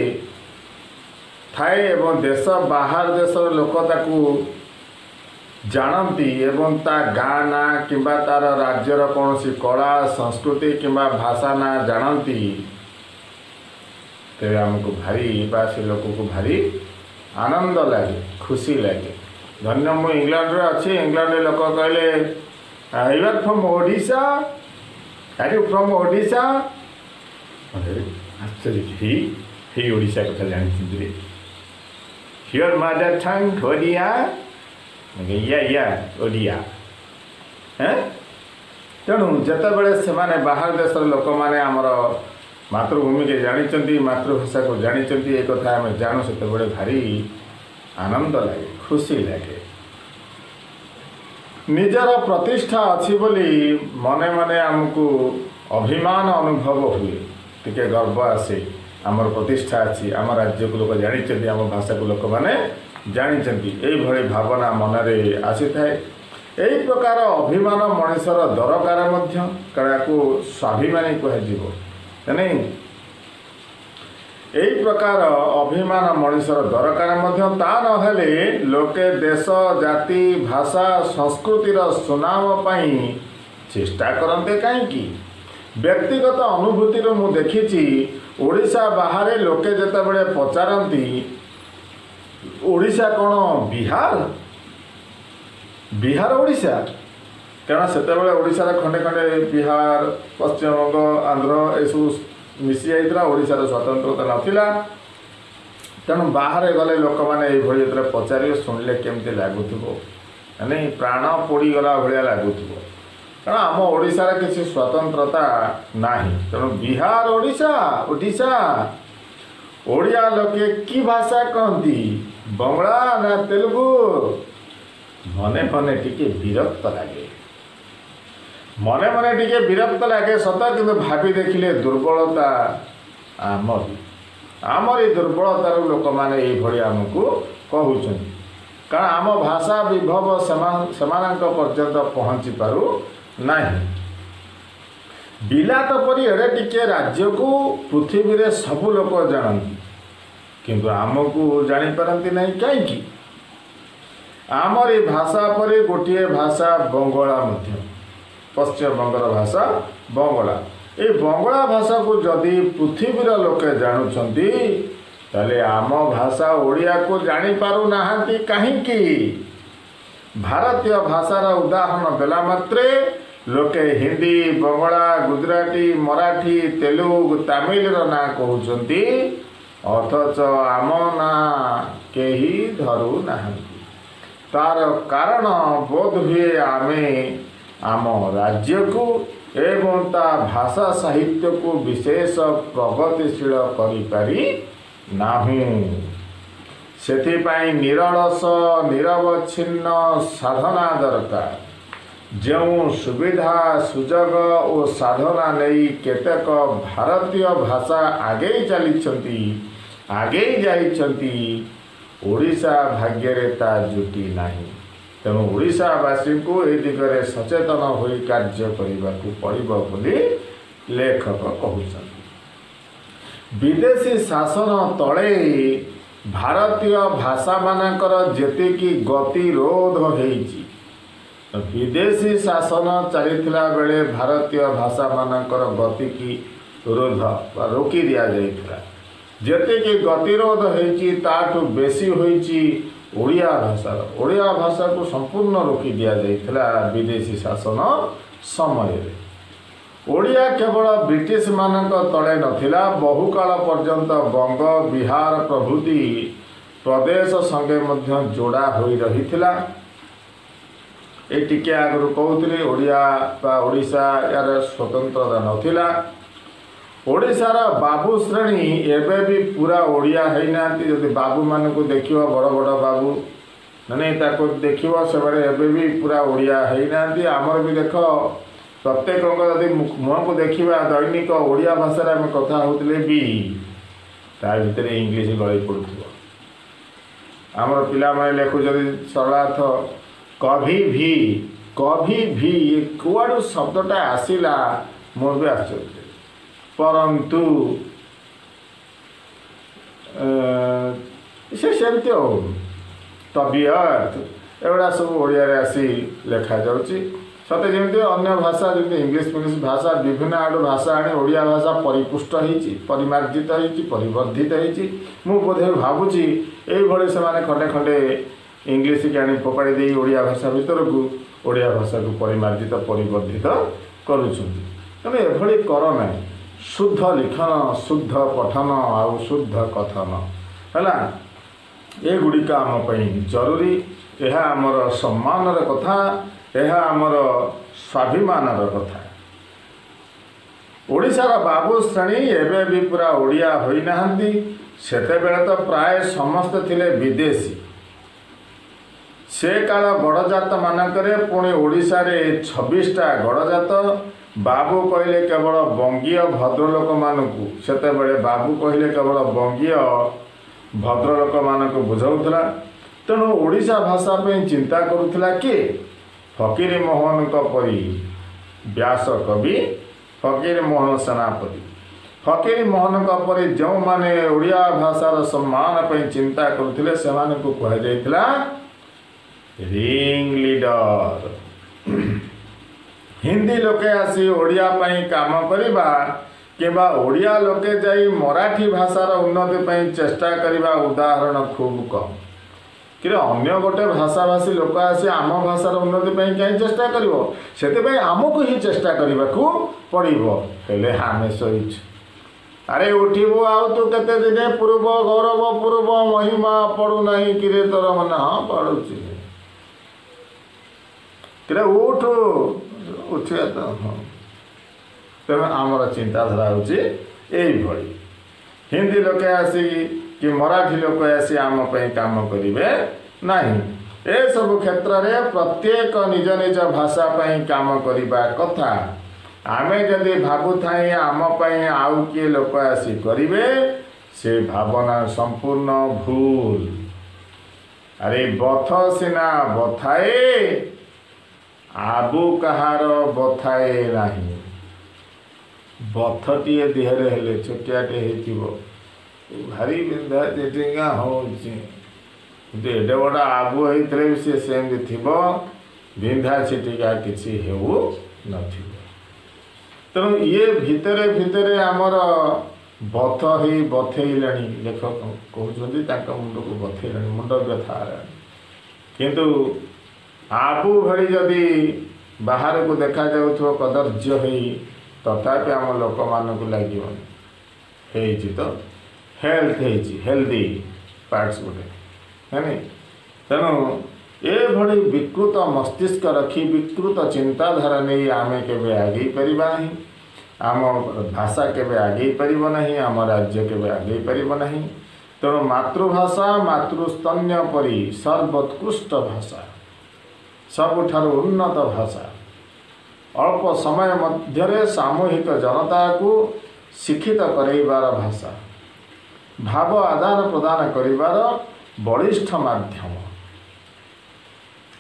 ଥାଏ ଏବଂ ଦେଶ ବାହାର ଦେଶର ଲୋକ ତାକୁ ଜାଣନ୍ତି ଏବଂ ତା ଗାଁ ନାଁ କିମ୍ବା ତା'ର ରାଜ୍ୟର କୌଣସି କଳା ସଂସ୍କୃତି କିମ୍ବା ଭାଷା ନାଁ ଜାଣନ୍ତି, ତେବେ ଆମକୁ ଭାରି ବା ସେ ଲୋକକୁ ଭାରି ଆନନ୍ଦ ଲାଗେ, ଖୁସି ଲାଗେ। ଧନ୍ୟ ମୁଁ ଇଂଲଣ୍ଡରେ ଅଛି, ଇଂଲଣ୍ଡରେ ଲୋକ କହିଲେ you are from Odisha, are you from Odisha? ଆଶ୍ଚର୍ଯ୍ୟ, ହେଇ ଓଡ଼ିଶା କଥା ଜାଣିଛନ୍ତି, your mother tongue Odia? Yeah Odia. ତେଣୁ ଯେତେବେଳେ ସେମାନେ ବାହାର ଦେଶର ଲୋକମାନେ ଆମର ମାତୃଭୂମିକେ ଜାଣିଛନ୍ତି, ମାତୃଭାଷାକୁ ଜାଣିଛନ୍ତି, ଏ କଥା ଆମେ ଜାଣୁ, ସେତେବେଳେ ଭାରି ଆନନ୍ଦ ଲାଗେ, ଖୁସି ଲାଗେ। ନିଜର ପ୍ରତିଷ୍ଠା ଅଛି ବୋଲି ମନେ ମନେ ଆମକୁ ଅଭିମାନ ଅନୁଭବ ହୁଏ, ଟିକେ ଗର୍ବ ଆସେ। ଆମର ପ୍ରତିଷ୍ଠା ଅଛି, ଆମ ରାଜ୍ୟକୁ ଲୋକ ଜାଣିଛନ୍ତି, ଆମ ଭାଷାକୁ ଲୋକମାନେ ଜାଣିଛନ୍ତି, ଏଇଭଳି ଭାବନା ମନରେ ଆସିଥାଏ। ଏହି ପ୍ରକାର ଅଭିମାନ ମଣିଷର ଦରକାର ମଧ୍ୟ, କାରଣ ୟାକୁ ସ୍ୱାଭିମାନୀ କୁହାଯିବ ନାଇଁ। ଏହି ପ୍ରକାର ଅଭିମାନ ମଣିଷର ଦରକାର ମଧ୍ୟ। ତା ନହେଲେ ଲୋକେ ଦେଶ, ଜାତି, ଭାଷା, ସଂସ୍କୃତିର ସୁନାମ ପାଇଁ ଚେଷ୍ଟା କରନ୍ତେ କାହିଁକି? ବ୍ୟକ୍ତିଗତ ଅନୁଭୂତିରୁ ମୁଁ ଦେଖିଛି, ଓଡ଼ିଶା ବାହାରେ ଲୋକେ ଯେତେବେଳେ ପଚାରନ୍ତି ଓଡ଼ିଶା କ'ଣ ବିହାର? ବିହାର ଓଡ଼ିଶା? କାରଣ ସେତେବେଳେ ଓଡ଼ିଶାର ଖଣ୍ଡେ ଖଣ୍ଡେ ବିହାର, ପଶ୍ଚିମବଙ୍ଗ, ଆନ୍ଧ୍ର ଏସବୁ ମିଶି ଯାଇଥିଲା, ଓଡ଼ିଶାର ସ୍ୱତନ୍ତ୍ରତା ନଥିଲା। ତେଣୁ ବାହାରେ ଗଲେ ଲୋକମାନେ ଏଇଭଳି ଯେତେବେଳେ ପଚାରିବେ, ଶୁଣିଲେ କେମିତି ଲାଗୁଥିବ, ମାନେ ପ୍ରାଣ ପୋଡ଼ିଗଲା ଭଳିଆ ଲାଗୁଥିବ, କାରଣ ଆମ ଓଡ଼ିଶାର କିଛି ସ୍ୱତନ୍ତ୍ରତା ନାହିଁ। ତେଣୁ ବିହାର ଓଡ଼ିଶା, ଓଡ଼ିଶା ଓଡ଼ିଆ ଲୋକେ କି ଭାଷା କହନ୍ତି, ବଙ୍ଗଳା ନା ତେଲୁଗୁ? ମନେ ମନେ ଟିକେ ବିରକ୍ତ ଲାଗେ, ମନେ ମନେ ଟିକେ ବିରକ୍ତ ଲାଗେ ସତ, କିନ୍ତୁ ଭାବି ଦେଖିଲେ ଦୁର୍ବଳତା ଆମରି ଦୁର୍ବଳତାରୁ ଲୋକମାନେ ଏଇଭଳି ଆମକୁ କହୁଛନ୍ତି। କାରଣ ଆମ ଭାଷା ବିଭବ ସେମାନଙ୍କ ପର୍ଯ୍ୟନ୍ତ ପହଞ୍ଚି ପାରୁ ନାହିଁ। ବିଲାତ ପରି ଏଡ଼େ ଟିକେ ରାଜ୍ୟକୁ ପୃଥିବୀରେ ସବୁ ଲୋକ ଜାଣନ୍ତି, କିନ୍ତୁ ଆମକୁ ଜାଣିପାରନ୍ତି ନାହିଁ କାହିଁକି? ଆମରି ଭାଷା ପରି ଗୋଟିଏ ଭାଷା ବଙ୍ଗଳା ମଧ୍ୟ, ପଶ୍ଚିମବଙ୍ଗର ଭାଷା ବଙ୍ଗଳା। এই ବଙ୍ଗଳା ଭାଷାକୁ ଯଦି ପୃଥିବୀର ଲୋକେ ଜାଣୁଛନ୍ତି, ତାହେଲେ ଆମ ଭାଷା ଓଡ଼ିଆକୁ ଜାଣିପାରୁନାହାନ୍ତି କାହିଁକି? ଭାରତୀୟ ଭାଷାର ଉଦାହରଣ ଦେଲା ମାତ୍ରେ लोके हिंदी बंगला गुजराती मराठी तेलुगु तमिलर ना कहते अथच आम ना केही धरू नाहंती। तार कारण बोध हुए आमे आम राज्य को एवं ता भाषा साहित्य को विशेष प्रगतिशील करिपारि नाहु। सेथिपाई निरलस निरवच्छिन्न साधना दरकार। जो सुविधा सुजोग और साधना नहीं केतेक भारतीय भाषा आगे चली आगे जाइछंती ओडिशा भाग्य ता जुटी नहीं। तेणु ओडिशावासी को ए दिगरे सचेतन होई कार्य करने को पड़िबो बोली लेखक कहउछंती। विदेशी शासन तले भारतीय भाषा मानकर जेतिकी गतिरोध होईची विदेशी शासन चलीथिला बेले भारतीय भाषा मानकर गति की रोध रोकी दिया जाइथिला। जेतिकी गतिरोध होईची ताठू बेसी होईची ओडिया भाषा को संपूर्ण रोकी दिया जाइथिला विदेशी शासन समय। ओडिया केवल ब्रिटिश मानक तले नथिला बहुकाल पर्यंत बंग बिहार प्रभृति प्रदेश संगे मध्य जोड़ा होई रहिथिला। ए टिके आगु कहते ओडिया बा ओडिशा यार स्वतंत्रता नथिला। ओडिशार बाबू श्रेणी एबे भी पूरा ओडिया हैनांती। जदि बाबू मान को देखियो बड़ बड़ बाबू नहीं ताको देखियो से एबे भी पूरा ओडिया हैनांती। आमर भी देख प्रत्येक जदि मुह को देखा दैनिक ओडिया भाषा आम कथा होते भी ता भितर इंग्लीश गली पड़ुथिबो। आमर पिला माने लेखुछथि सरलार्थ कभी भी कुआड़ू शब्दटा आसिला मोर भी आश्चर्य। परंतु से सेमती हो तबियत एगुड़ा सब ओडिया रे आसी लेखा जाउची। सते जमी अन्य भाषा जमी इंग्लीश भाषा विभिन्न आड़ भाषा आनी ओडिया भाषा परिपुष्ट होती परिमार्जित होती परिवर्धित होती। मु बोधे भावुची एभली से खंडे खंडे इंग्लीश के आनी फोपाड़ी दे ओडिया भाषा भीतर को ओडिया भाषा को परिमार्जित परिवर्धित करुछंती। तेणु एभली कर ना शुद्ध लिखन शुद्ध पठन आउ शुद्ध कथन है एगुड़िक आम जरूरी। यह आमर सम्मान कथा यह आमर स्वाभिमान कथा। ओडिशार बाबू श्रेणी एबे भी पूरा ओडिया होई नाहंती। सेते बेले तो प्राय समस्त थिले विदेशी। से काल गड़जात मानकरे पुणी ओडिशा रे 26टा गड़जात। बाबू कहले केवल बंगीय भद्रलोक मानकू सेते बेले बाबू कहले केवल बंगीय भद्रलोक मानक बुझाउथला। तेणु ओडिशा भाषा पे चिंता करुथला कि फकीर मोहन परी व्यास कवि फकीर मोहन सेनापति फकीर मोहन परी जो माने ओडिया भाषार सम्मान पे चिंता करुथिले सेमाने को कह जाइथिला रिंग लीडर। हिंदी लोके आसी ओडिया पाई काम करिबा केबा ओडिया लोके जाई मराठी भाषार उन्नति पाई चेष्टा करिबा उदाहरण खूब कम। कि अन्य गोटे भाषाभाषी लोक आसी आम भाषार उन्नति पाई कहीं चेष्टा करिवो सेते आमको ही चेष्टा करने पड़ो। हेले आमे शोच अरे उठिबो आउ तू केते दिने पूर्व गौरव पूर्व महिमा पड़ू नहीं कि तोर मन हाँ पड़ुची कि उठ उठिया तो हाँ। तेणु आमर चिंताधारा हूँ हिंदी लोके आसी कि मराठी लोक आसी आम काम करेंगे नहीं। ए सब क्षेत्र में प्रत्येक निज निज भाषा काम करने कथा। आमे जदि भावु थाई आम आउ किए लोक आसी करेंगे से भावना संपूर्ण भूल। अरे बथ सिना बथाए आबू कहार बथाए नहीं। बथटीए देहरे हेले छोटियाटे हो भारी बिंधा चेटिंगा एडे बड़ा आबू होते भी सी सेमती थी बिंधा चिटिका किसी हेउ न। तेणु ये भितरे भितरे आमर बथ ही बथेला लेखक कहते मुंड को बथेला मुंड व्यथा किंतु आबू भली जदि बाहर को देखा जाउथो कदर्य होई तथापि आम लोक मानक लगे तो हेल्दी पार्ट्स गोटे है तेणु ये विकृत मस्तिष्क रखी विकृत चिंताधारा नहीं आम के आगे पारिबा नहीं, आम भाषा के आगे पारिब नहीं, आम राज्य के आगे पारिब नहीं। तेणु मातृभाषा मातृस्तन्य परी सर्वोत्कृष्ट भाषा, सबुठार उन्नत भाषा, अल्प समय मध्य सामूहिक जनता को शिक्षित करैबार भाषा, भाव आदान प्रदान करिबार बलिष्ठ माध्यम।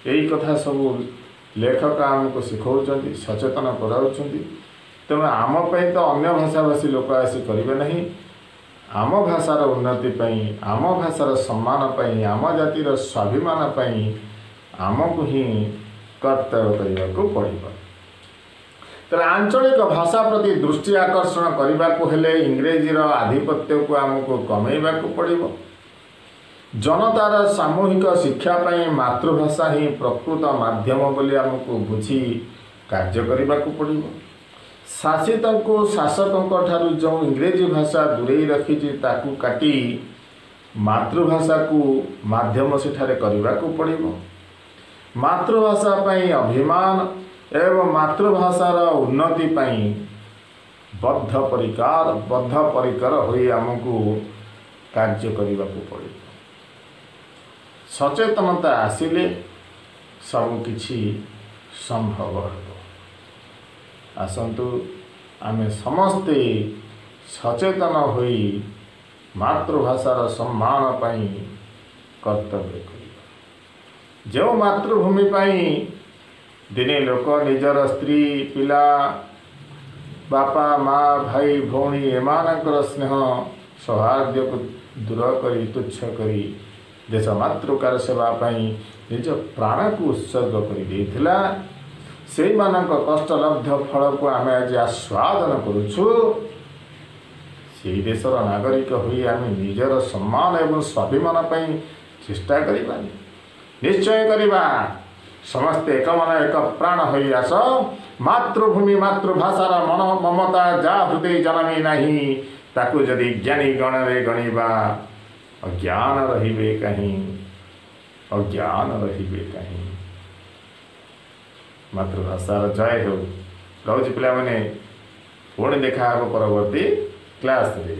यही कथा सब लेखक आमको शिखाउछन्ति, सचेतन कराउछन्ति। तेणु आम पई तो अन्य भाषाभाषी लोक आसी करिबे नहीं, आम भाषार उन्नति पई, आम भाषार सम्मान पई, आम जातिर स्वाभिमान पई आमको ही कर्तव्य करने पड़ो। तेरे आंचलिक भाषा प्रति दृष्टि आकर्षण करने को हेले इंग्रेजीर आधिपत्य को आमको कमेवा पड़ो। जनतार सामूहिक शिक्षा पाई मातृभाषा ही प्रकृत माध्यम बोली आमको बुझी कार्य करने को पड़ो। शासित को शासकों ठारू जो इंग्रेजी भाषा दूरे रखी ताकू काटी मातृभाषा को माध्यम सेठारे करने को पड़ो। मातृभाषा पाई अभिमान एवं मातृभाषार उन्नति पाई बद्धपरिकर होई आमको कार्य करने को पड़ो। सचेतनता आसिले सब किछि संभव हो। आसंतु आमे समस्ते सचेतन होई मातृभाषार सम्मान पाई कर्तव्य करिबा। जो मातृभूमि पाई दिने लोक निजर स्त्री पिला बापा माँ भाई भौणी एमानकर स्नेह सौहार्द को दूर करी तुच्छ करी देश मातृकार सेवा पाई निज प्राण को उत्सर्ग कर देथिला। से मानक कष्टलब्ध फल को आम आज आस्वादन करुछु। से देशर नागरिक हुई आम निजर सम्मान एवं स्वाभिमान पाई चेष्टा करिबा, निश्चय करिबा। समस्ते एक मन एक प्राण होई आस। मातृभूमि मातृभाषार मन ममता जा हृदय जन्मी नहीं, ताकू जदि ज्ञानी गणरे गणिबा अज्ञान रहिबे कहीं, अज्ञान रहिबे कहीं। मातृभाषार जय हो। रोज पिला माने पुणी देखा परवर्ती क्लास रे।